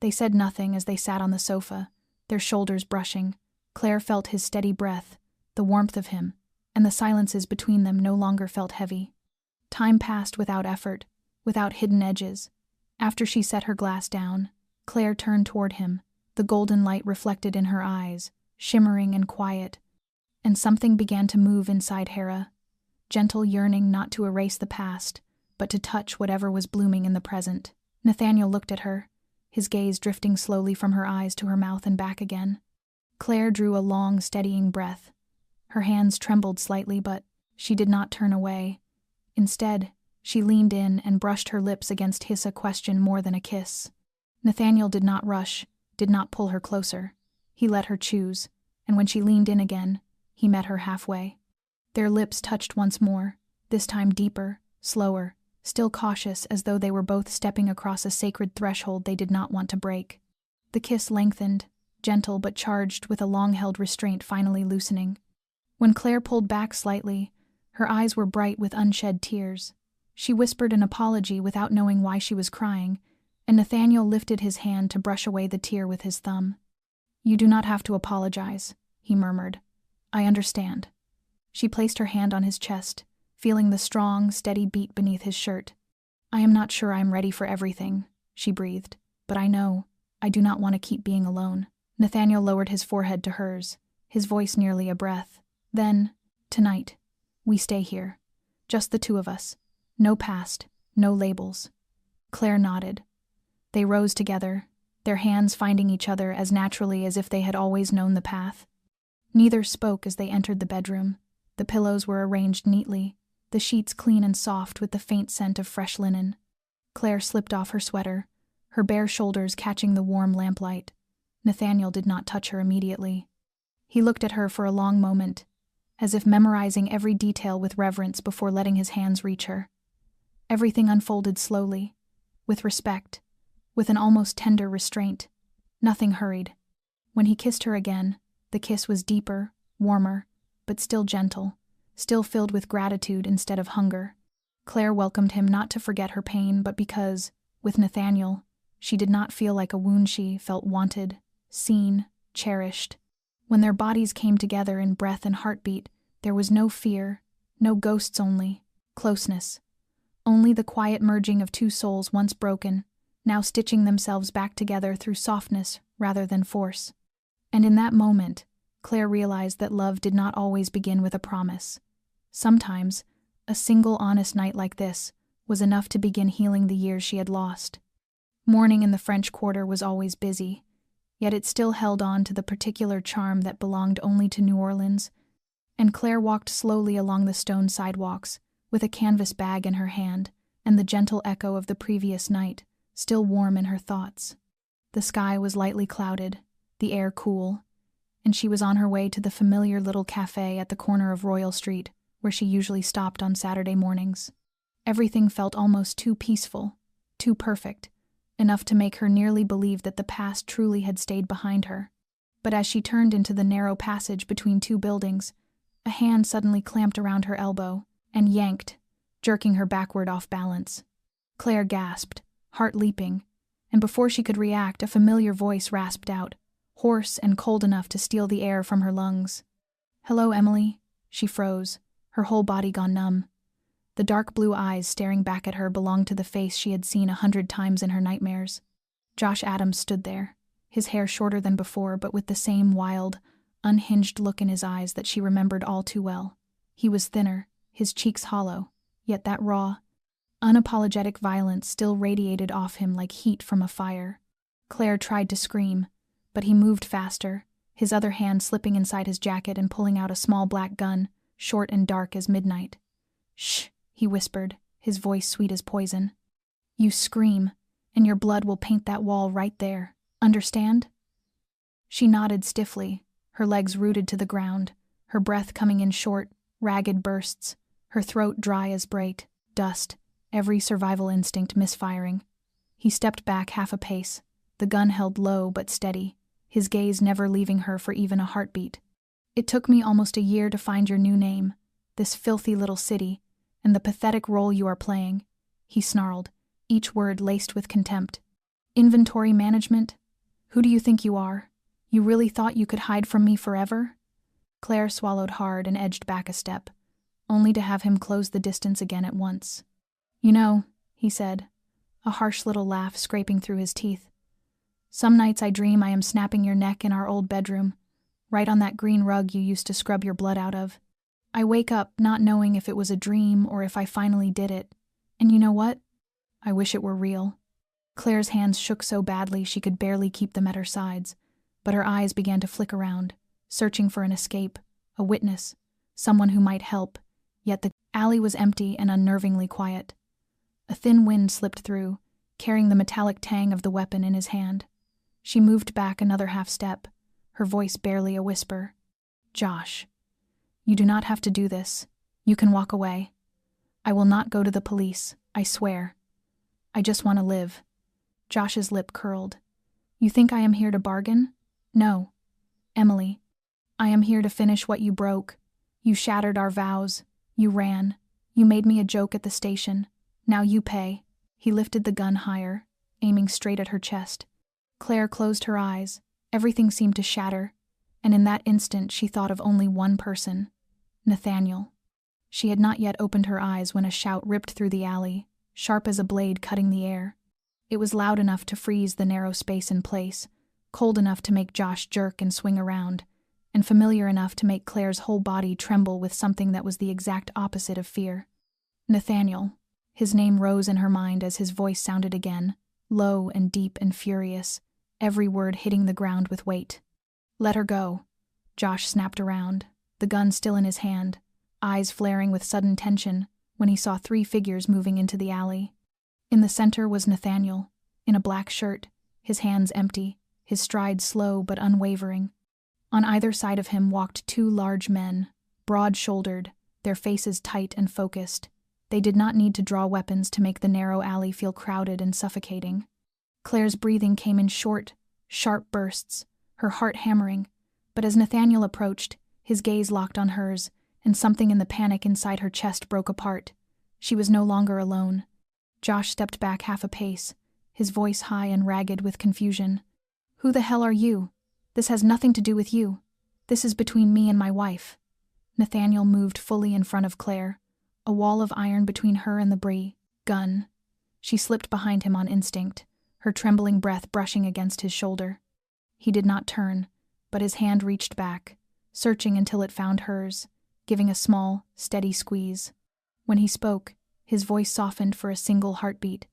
They said nothing as they sat on the sofa, their shoulders brushing. Claire felt his steady breath, the warmth of him, and the silences between them no longer felt heavy. Time passed without effort, without hidden edges. After she set her glass down, Claire turned toward him, the golden light reflected in her eyes, shimmering and quiet, and something began to move inside Hera, gentle yearning not to erase the past, but to touch whatever was blooming in the present. Nathaniel looked at her, his gaze drifting slowly from her eyes to her mouth and back again. Claire drew a long, steadying breath. Her hands trembled slightly, but she did not turn away. Instead, she leaned in and brushed her lips against his question more than a kiss. Nathaniel did not rush, did not pull her closer. He let her choose, and when she leaned in again, he met her halfway. Their lips touched once more, this time deeper, slower, still cautious as though they were both stepping across a sacred threshold they did not want to break. The kiss lengthened, gentle but charged with a long-held restraint finally loosening. When Claire pulled back slightly, Her eyes were bright with unshed tears. She whispered an apology without knowing why she was crying, and Nathaniel lifted his hand to brush away the tear with his thumb. "You do not have to apologize," he murmured. "I understand." She placed her hand on his chest, feeling the strong, steady beat beneath his shirt. "I am not sure I am ready for everything," she breathed, "but I know I do not want to keep being alone." Nathaniel lowered his forehead to hers, his voice nearly a breath. "Then, tonight, we stay here. Just the two of us. No past, no labels." Claire nodded. They rose together, their hands finding each other as naturally as if they had always known the path. Neither spoke as they entered the bedroom. The pillows were arranged neatly, the sheets clean and soft with the faint scent of fresh linen. Claire slipped off her sweater, her bare shoulders catching the warm lamplight. Nathaniel did not touch her immediately. He looked at her for a long moment, as if memorizing every detail with reverence before letting his hands reach her. Everything unfolded slowly, with respect, with an almost tender restraint. Nothing hurried. When he kissed her again, the kiss was deeper, warmer, but still gentle, still filled with gratitude instead of hunger. Claire welcomed him not to forget her pain, but because, with Nathaniel, she did not feel like a wound. She felt wanted, seen, cherished. When their bodies came together in breath and heartbeat, there was no fear, no ghosts, only closeness. Only the quiet merging of two souls once broken, now stitching themselves back together through softness rather than force. And in that moment, Claire realized that love did not always begin with a promise. Sometimes, a single honest night like this was enough to begin healing the years she had lost. Morning in the French Quarter was always busy, yet it still held on to the particular charm that belonged only to New Orleans, and Claire walked slowly along the stone sidewalks, with a canvas bag in her hand and the gentle echo of the previous night still warm in her thoughts. The sky was lightly clouded, the air cool, and she was on her way to the familiar little cafe at the corner of Royal Street, where she usually stopped on Saturday mornings. Everything felt almost too peaceful, too perfect, enough to make her nearly believe that the past truly had stayed behind her. But as she turned into the narrow passage between two buildings, a hand suddenly clamped around her elbow and yanked, jerking her backward off balance. Claire gasped, heart leaping, and before she could react, a familiar voice rasped out, hoarse and cold enough to steal the air from her lungs. "Hello, Emily." She froze, her whole body gone numb. The dark blue eyes staring back at her belonged to the face she had seen 100 times in her nightmares. Josh Adams stood there, his hair shorter than before, but with the same wild, unhinged look in his eyes that she remembered all too well. He was thinner, his cheeks hollow, yet that raw, unapologetic violence still radiated off him like heat from a fire. Claire tried to scream, but he moved faster, his other hand slipping inside his jacket and pulling out a small black gun, short and dark as midnight. "Shh," he whispered, his voice sweet as poison. "You scream, and your blood will paint that wall right there. Understand?" She nodded stiffly, her legs rooted to the ground, her breath coming in short, ragged bursts, her throat dry as bright dust, every survival instinct misfiring. He stepped back half a pace, the gun held low but steady, his gaze never leaving her for even a heartbeat. "It took me almost a year to find your new name, this filthy little city, and the pathetic role you are playing," he snarled, each word laced with contempt. "Inventory management? Who do you think you are? You really thought you could hide from me forever?" Claire swallowed hard and edged back a step, only to have him close the distance again at once. "You know," he said, a harsh little laugh scraping through his teeth, "some nights I dream I am snapping your neck in our old bedroom, right on that green rug you used to scrub your blood out of. I wake up not knowing if it was a dream or if I finally did it, and you know what? I wish it were real." Claire's hands shook so badly she could barely keep them at her sides, but her eyes began to flick around, searching for an escape, a witness, someone who might help, yet the alley was empty and unnervingly quiet. A thin wind slipped through, carrying the metallic tang of the weapon in his hand. She moved back another half step, her voice barely a whisper. "Josh, you do not have to do this. You can walk away. I will not go to the police, I swear. I just want to live." Josh's lip curled. "You think I am here to bargain? No. Emily, I am here to finish what you broke. You shattered our vows. You ran. You made me a joke at the station. Now you pay." He lifted the gun higher, aiming straight at her chest. Claire closed her eyes. Everything seemed to shatter, and in that instant she thought of only one person: Nathaniel. She had not yet opened her eyes when a shout ripped through the alley, sharp as a blade cutting the air. It was loud enough to freeze the narrow space in place, cold enough to make Josh jerk and swing around, and familiar enough to make Claire's whole body tremble with something that was the exact opposite of fear. Nathaniel. His name rose in her mind as his voice sounded again, low and deep and furious, every word hitting the ground with weight. "Let her go." Josh snapped around, the gun still in his hand, eyes flaring with sudden tension when he saw 3 figures moving into the alley. In the center was Nathaniel, in a black shirt, his hands empty, his stride slow but unwavering. On either side of him walked 2 large men, broad-shouldered, their faces tight and focused. They did not need to draw weapons to make the narrow alley feel crowded and suffocating. Claire's breathing came in short, sharp bursts, her heart hammering, but as Nathaniel approached, his gaze locked on hers, and something in the panic inside her chest broke apart. She was no longer alone. Josh stepped back half a pace, his voice high and ragged with confusion. "Who the hell are you? This has nothing to do with you. This is between me and my wife." Nathaniel moved fully in front of Claire, a wall of iron between her and the gun. She slipped behind him on instinct, her trembling breath brushing against his shoulder. He did not turn, but his hand reached back, searching until it found hers, giving a small, steady squeeze. When he spoke, his voice softened for a single heartbeat,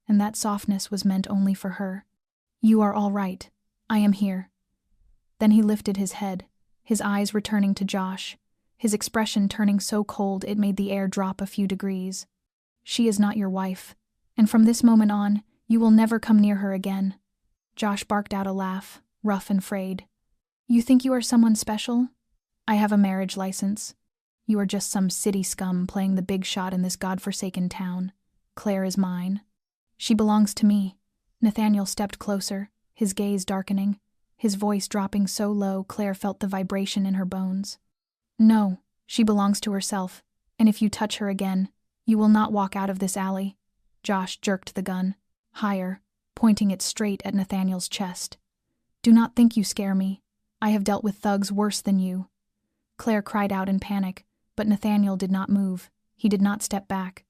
and that softness was meant only for her. "You are all right. I am here." Then he lifted his head, his eyes returning to Josh, his expression turning so cold it made the air drop a few degrees. "She is not your wife, and from this moment on, you will never come near her again." Josh barked out a laugh, rough and frayed. "You think you are someone special? I have a marriage license. You are just some city scum playing the big shot in this godforsaken town. Claire is mine. She belongs to me." Nathaniel stepped closer, his gaze darkening, his voice dropping so low Claire felt the vibration in her bones. "No, she belongs to herself, and if you touch her again, you will not walk out of this alley." Josh jerked the gun, higher, pointing it straight at Nathaniel's chest. "Do not think you scare me. I have dealt with thugs worse than you." Claire cried out in panic, but Nathaniel did not move. He did not step back.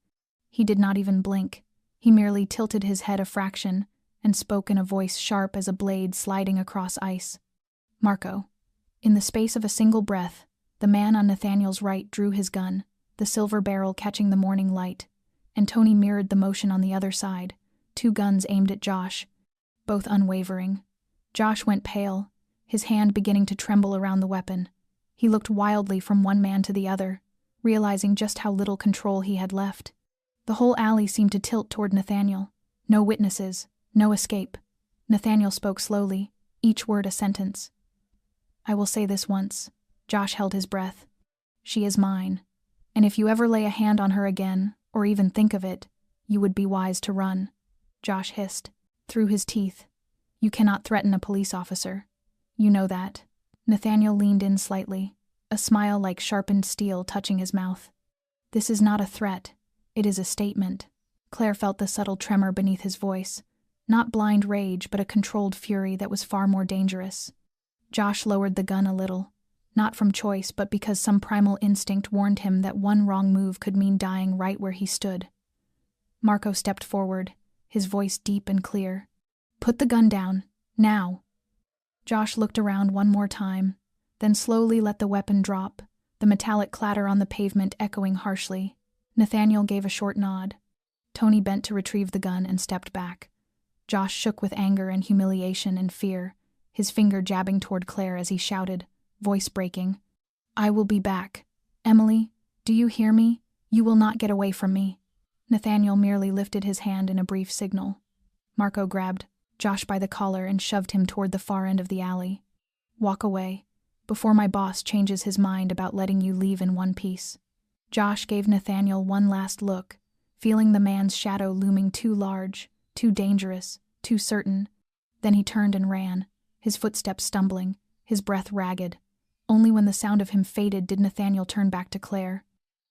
He did not even blink. He merely tilted his head a fraction and spoke in a voice sharp as a blade sliding across ice. "Marco." In the space of a single breath, the man on Nathaniel's right drew his gun, the silver barrel catching the morning light, and Tony mirrored the motion on the other side, 2 guns aimed at Josh, both unwavering. Josh went pale, his hand beginning to tremble around the weapon. He looked wildly from one man to the other, realizing just how little control he had left. The whole alley seemed to tilt toward Nathaniel. No witnesses, no escape. Nathaniel spoke slowly, each word a sentence. "I will say this once." Josh held his breath. "She is mine, and if you ever lay a hand on her again, or even think of it, you would be wise to run." Josh hissed, through his teeth. "You cannot threaten a police officer. You know that." Nathaniel leaned in slightly, a smile like sharpened steel touching his mouth. "This is not a threat. It is a statement." Claire felt the subtle tremor beneath his voice, not blind rage but a controlled fury that was far more dangerous. Josh lowered the gun a little, not from choice but because some primal instinct warned him that one wrong move could mean dying right where he stood. Marco stepped forward, his voice deep and clear. "Put the gun down, now." Josh looked around one more time, then slowly let the weapon drop, the metallic clatter on the pavement echoing harshly. Nathaniel gave a short nod. Tony bent to retrieve the gun and stepped back. Josh shook with anger and humiliation and fear, his finger jabbing toward Claire as he shouted, voice breaking, "I will be back. Emily, do you hear me? You will not get away from me." Nathaniel merely lifted his hand in a brief signal. Marco grabbed Josh by the collar and shoved him toward the far end of the alley. "Walk away, before my boss changes his mind about letting you leave in one piece." Josh gave Nathaniel one last look, feeling the man's shadow looming too large, too dangerous, too certain. Then he turned and ran, his footsteps stumbling, his breath ragged. Only when the sound of him faded did Nathaniel turn back to Claire.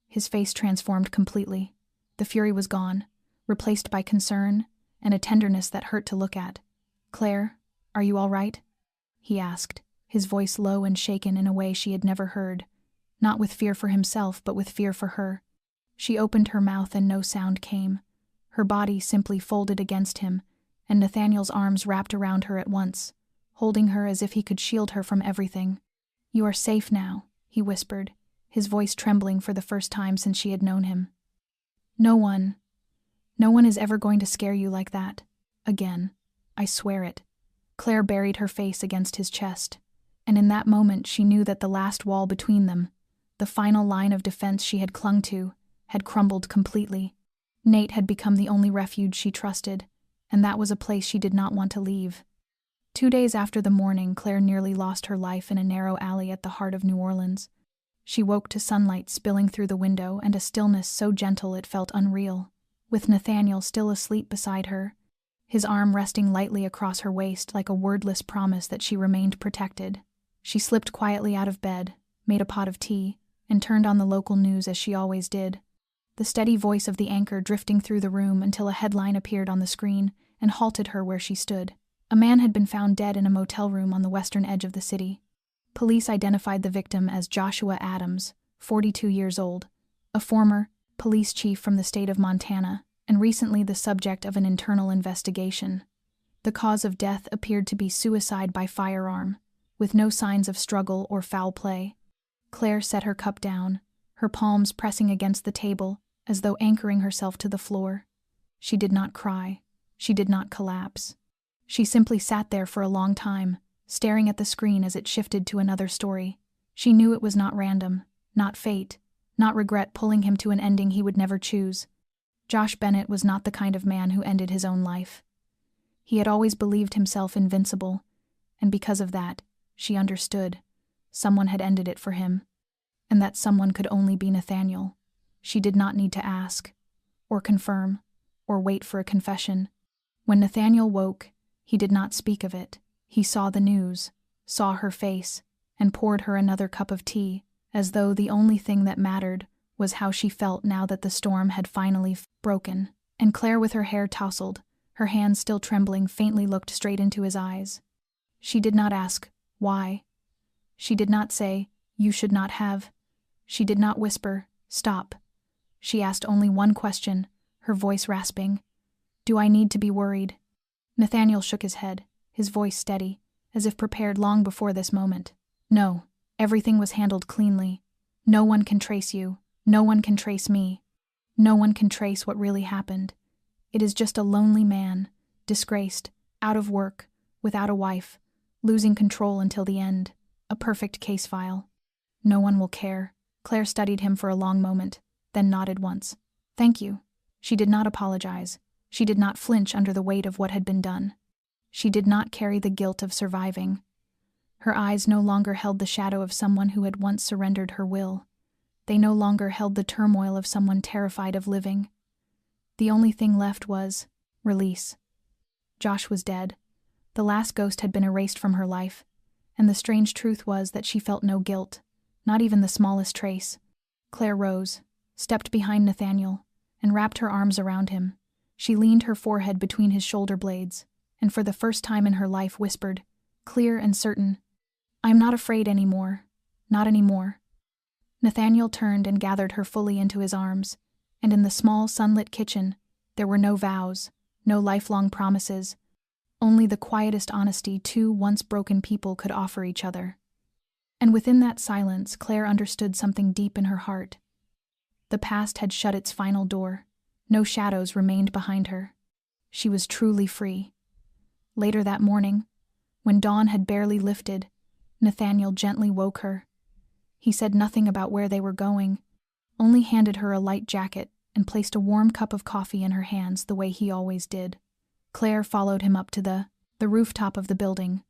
His face transformed completely. The fury was gone, replaced by concern and a tenderness that hurt to look at. "Claire, are you all right?" he asked, his voice low and shaken in a way she had never heard, not with fear for himself but with fear for her. She opened her mouth and no sound came. Her body simply folded against him, and Nathaniel's arms wrapped around her at once, holding her as if he could shield her from everything. "You are safe now," he whispered, his voice trembling for the first time since she had known him. No one is ever going to scare you like that. Again. I swear it." Claire buried her face against his chest, and in that moment she knew that the last wall between them, the final line of defense she had clung to, had crumbled completely. Nate had become the only refuge she trusted, and that was a place she did not want to leave. 2 days after the morning, Claire nearly lost her life in a narrow alley at the heart of New Orleans. She woke to sunlight spilling through the window and a stillness so gentle it felt unreal, with Nathaniel still asleep beside her, his arm resting lightly across her waist like a wordless promise that she remained protected. She slipped quietly out of bed, made a pot of tea, and turned on the local news as she always did. The steady voice of the anchor drifting through the room until a headline appeared on the screen and halted her where she stood. A man had been found dead in a motel room on the western edge of the city. Police identified the victim as Joshua Adams, 42 years old, a former police chief from the state of Montana, and recently the subject of an internal investigation. The cause of death appeared to be suicide by firearm, with no signs of struggle or foul play. Claire set her cup down, her palms pressing against the table as though anchoring herself to the floor. She did not cry. She did not collapse. She simply sat there for a long time, staring at the screen as it shifted to another story. She knew it was not random, not fate, not regret pulling him to an ending he would never choose. Josh Bennett was not the kind of man who ended his own life. He had always believed himself invincible, and because of that, she understood. Someone had ended it for him, and that someone could only be Nathaniel. She did not need to ask, or confirm, or wait for a confession. When Nathaniel woke, he did not speak of it. He saw the news, saw her face, and poured her another cup of tea, as though the only thing that mattered was how she felt now that the storm had finally broken. And Claire, with her hair tousled, her hands still trembling, faintly looked straight into his eyes. She did not ask, why? She did not say, you should not have. She did not whisper, stop. She asked only one question, her voice rasping. Do I need to be worried? Nathaniel shook his head, his voice steady, as if prepared long before this moment. No, everything was handled cleanly. No one can trace you. No one can trace me. No one can trace what really happened. It is just a lonely man, disgraced, out of work, without a wife, losing control until the end. A perfect case file. No one will care. Claire studied him for a long moment, then nodded once. Thank you. She did not apologize. She did not flinch under the weight of what had been done. She did not carry the guilt of surviving. Her eyes no longer held the shadow of someone who had once surrendered her will. They no longer held the turmoil of someone terrified of living. The only thing left was release. Josh was dead. The last ghost had been erased from her life, and the strange truth was that she felt no guilt, not even the smallest trace. Claire rose, stepped behind Nathaniel, and wrapped her arms around him. She leaned her forehead between his shoulder blades, and for the first time in her life whispered, clear and certain, I'm not afraid anymore. Not anymore. Nathaniel turned and gathered her fully into his arms, and in the small sunlit kitchen, there were no vows, no lifelong promises, only the quietest honesty two once broken people could offer each other. And within that silence, Claire understood something deep in her heart. The past had shut its final door. No shadows remained behind her. She was truly free. Later that morning, when dawn had barely lifted, Nathaniel gently woke her. He said nothing about where they were going, only handed her a light jacket and placed a warm cup of coffee in her hands the way he always did. Claire followed him up to the rooftop of the building,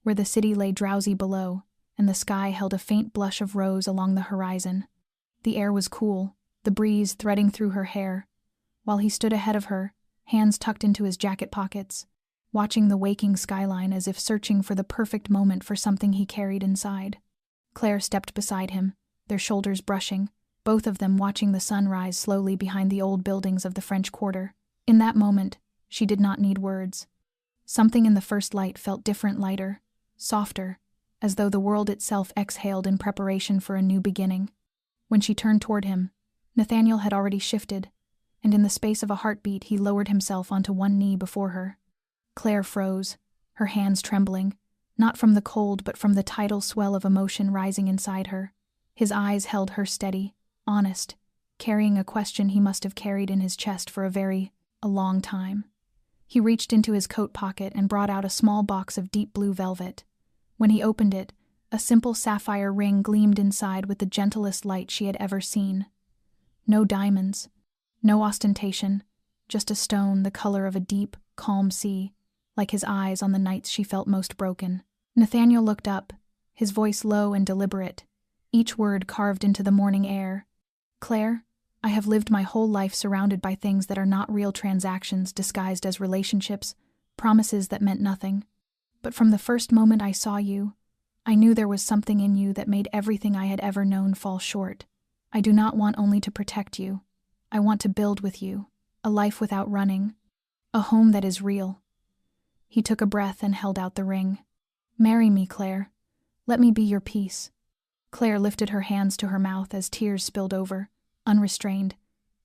where the city lay drowsy below, and the sky held a faint blush of rose along the horizon. The air was cool, the breeze threading through her hair, while he stood ahead of her, hands tucked into his jacket pockets, watching the waking skyline as if searching for the perfect moment for something he carried inside. Claire stepped beside him, their shoulders brushing, both of them watching the sun rise slowly behind the old buildings of the French Quarter. In that moment, she did not need words. Something in the first light felt different, lighter, softer, as though the world itself exhaled in preparation for a new beginning. When she turned toward him, Nathaniel had already shifted, and in the space of a heartbeat he lowered himself onto one knee before her. Claire froze, her hands trembling, not from the cold but from the tidal swell of emotion rising inside her. His eyes held her steady, honest, carrying a question he must have carried in his chest for a long time. He reached into his coat pocket and brought out a small box of deep blue velvet. When he opened it, a simple sapphire ring gleamed inside with the gentlest light she had ever seen. No diamonds, no ostentation, just a stone the color of a deep, calm sea, like his eyes on the nights she felt most broken. Nathaniel looked up, his voice low and deliberate, each word carved into the morning air. "Claire, I have lived my whole life surrounded by things that are not real transactions disguised as relationships, promises that meant nothing. But from the first moment I saw you, I knew there was something in you that made everything I had ever known fall short. I do not want only to protect you. I want to build with you, a life without running, a home that is real." He took a breath and held out the ring. "Marry me, Claire. Let me be your peace." Claire lifted her hands to her mouth as tears spilled over, unrestrained.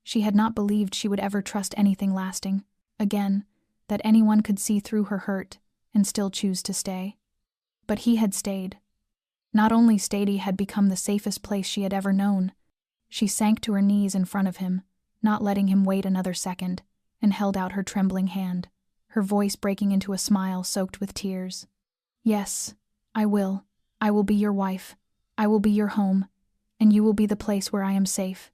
She had not believed she would ever trust anything lasting, again, that anyone could see through her hurt and still choose to stay. But he had stayed. Not only stayed, he had become the safest place she had ever known. She sank to her knees in front of him, not letting him wait another second, and held out her trembling hand, her voice breaking into a smile soaked with tears. "Yes, I will. I will be your wife. I will be your home, and you will be the place where I am safe."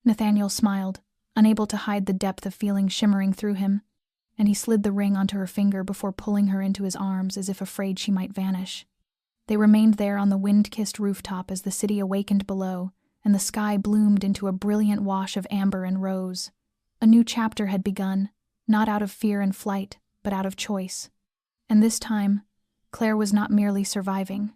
Nathaniel smiled, unable to hide the depth of feeling shimmering through him, and he slid the ring onto her finger before pulling her into his arms as if afraid she might vanish. They remained there on the wind-kissed rooftop as the city awakened below, and the sky bloomed into a brilliant wash of amber and rose. A new chapter had begun, not out of fear and flight, but out of choice. And this time, Claire was not merely surviving.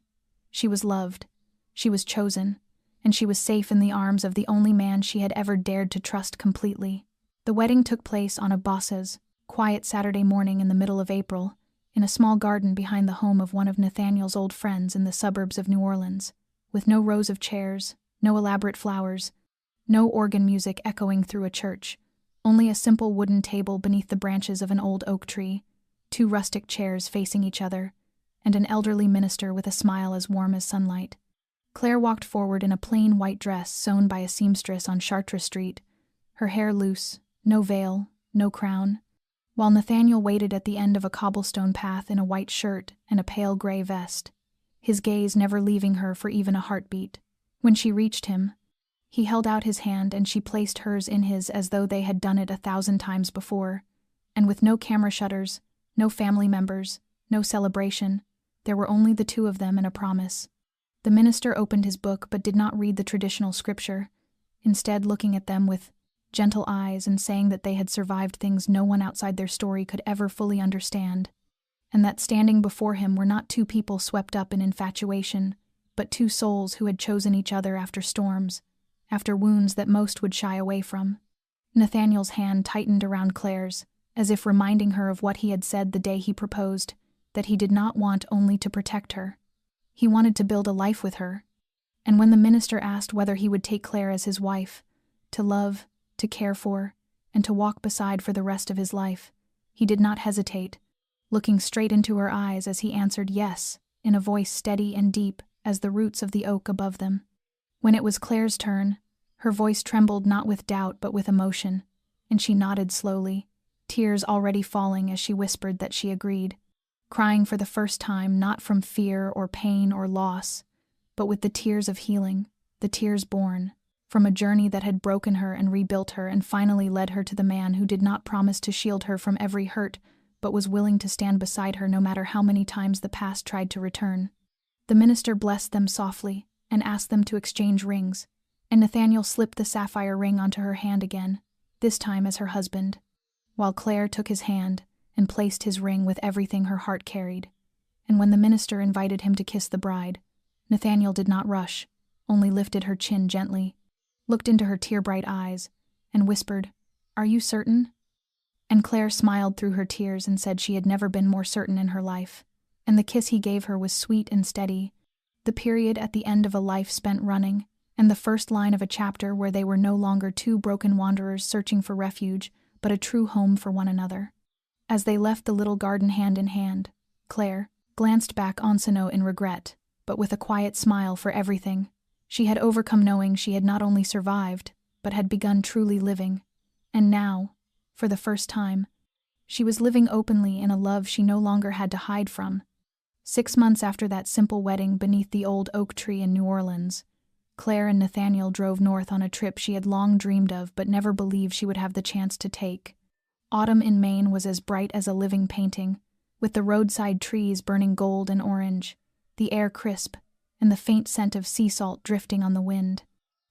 She was loved, she was chosen, and she was safe in the arms of the only man she had ever dared to trust completely. The wedding took place on a boss's, quiet Saturday morning in the middle of April, in a small garden behind the home of one of Nathaniel's old friends in the suburbs of New Orleans, with no rows of chairs, no elaborate flowers, no organ music echoing through a church, only a simple wooden table beneath the branches of an old oak tree, 2 rustic chairs facing each other, and an elderly minister with a smile as warm as sunlight. Claire walked forward in a plain white dress sewn by a seamstress on Chartres Street, her hair loose, no veil, no crown, while Nathaniel waited at the end of a cobblestone path in a white shirt and a pale gray vest, his gaze never leaving her for even a heartbeat. When she reached him, he held out his hand and she placed hers in his as though they had done it 1,000 times before, and with no camera shutters, no family members, no celebration, there were only the 2 of them and a promise. The minister opened his book but did not read the traditional scripture, instead looking at them with gentle eyes and saying that they had survived things no one outside their story could ever fully understand, and that standing before him were not 2 people swept up in infatuation, but 2 souls who had chosen each other after storms, after wounds that most would shy away from. Nathaniel's hand tightened around Claire's, as if reminding her of what he had said the day he proposed, that he did not want only to protect her. He wanted to build a life with her, and when the minister asked whether he would take Claire as his wife, to love, to care for, and to walk beside for the rest of his life, he did not hesitate, looking straight into her eyes as he answered yes, in a voice steady and deep as the roots of the oak above them. When it was Claire's turn, her voice trembled not with doubt but with emotion, and she nodded slowly, tears already falling as she whispered that she agreed, crying for the first time not from fear or pain or loss, but with the tears of healing, the tears born from a journey that had broken her and rebuilt her and finally led her to the man who did not promise to shield her from every hurt, but was willing to stand beside her no matter how many times the past tried to return. The minister blessed them softly and asked them to exchange rings, and Nathaniel slipped the sapphire ring onto her hand again, this time as her husband, while Claire took his hand and placed his ring with everything her heart carried. And when the minister invited him to kiss the bride, Nathaniel did not rush, only lifted her chin gently, looked into her tear-bright eyes, and whispered, "Are you certain?" And Claire smiled through her tears and said she had never been more certain in her life. And the kiss he gave her was sweet and steady, the period at the end of a life spent running, and the first line of a chapter where they were no longer two broken wanderers searching for refuge, but a true home for one another. As they left the little garden hand in hand, Claire glanced back on Sano in regret, but with a quiet smile for everything she had overcome, knowing she had not only survived, but had begun truly living. And now, for the first time, she was living openly in a love she no longer had to hide from. 6 months after that simple wedding beneath the old oak tree in New Orleans, Claire and Nathaniel drove north on a trip she had long dreamed of but never believed she would have the chance to take. Autumn in Maine was as bright as a living painting, with the roadside trees burning gold and orange, the air crisp, and the faint scent of sea salt drifting on the wind.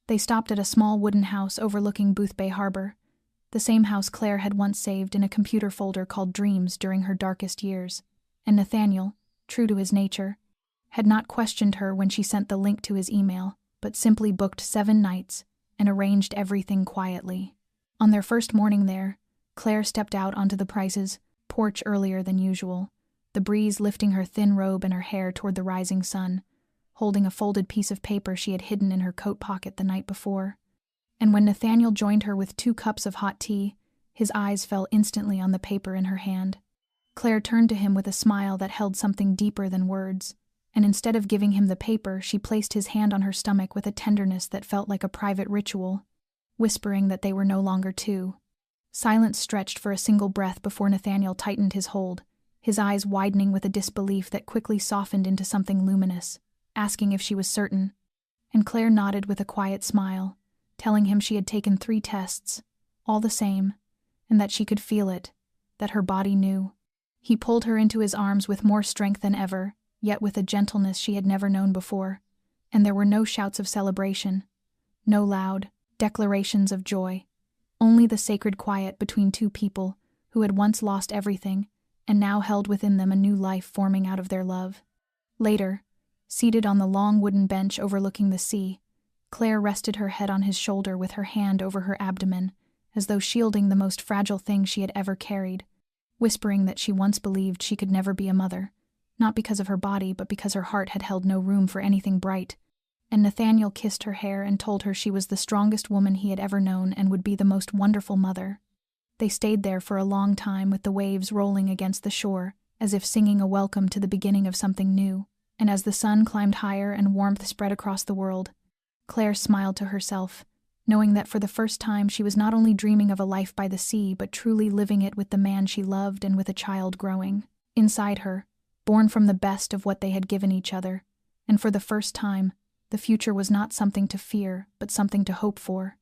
They stopped at a small wooden house overlooking Boothbay Harbor, the same house Claire had once saved in a computer folder called Dreams during her darkest years, and Nathaniel, true to his nature, had not questioned her when she sent the link to his email, but simply booked 7 nights and arranged everything quietly. On their first morning there, Claire stepped out onto the Price's porch earlier than usual, the breeze lifting her thin robe and her hair toward the rising sun, holding a folded piece of paper she had hidden in her coat pocket the night before. And when Nathaniel joined her with 2 cups of hot tea, his eyes fell instantly on the paper in her hand. Claire turned to him with a smile that held something deeper than words, and instead of giving him the paper, she placed his hand on her stomach with a tenderness that felt like a private ritual, whispering that they were no longer two. Silence stretched for a single breath before Nathaniel tightened his hold, his eyes widening with a disbelief that quickly softened into something luminous, asking if she was certain. And Claire nodded with a quiet smile, telling him she had taken 3 tests, all the same, and that she could feel it, that her body knew. He pulled her into his arms with more strength than ever, yet with a gentleness she had never known before, and there were no shouts of celebration, no loud declarations of joy, only the sacred quiet between 2 people who had once lost everything and now held within them a new life forming out of their love. Later, seated on the long wooden bench overlooking the sea, Claire rested her head on his shoulder with her hand over her abdomen, as though shielding the most fragile thing she had ever carried, whispering that she once believed she could never be a mother, not because of her body but because her heart had held no room for anything bright. And Nathaniel kissed her hair and told her she was the strongest woman he had ever known and would be the most wonderful mother. They stayed there for a long time with the waves rolling against the shore, as if singing a welcome to the beginning of something new, and as the sun climbed higher and warmth spread across the world, Claire smiled to herself, knowing that for the first time she was not only dreaming of a life by the sea but truly living it with the man she loved and with a child growing inside her, born from the best of what they had given each other. And for the first time, the future was not something to fear but something to hope for.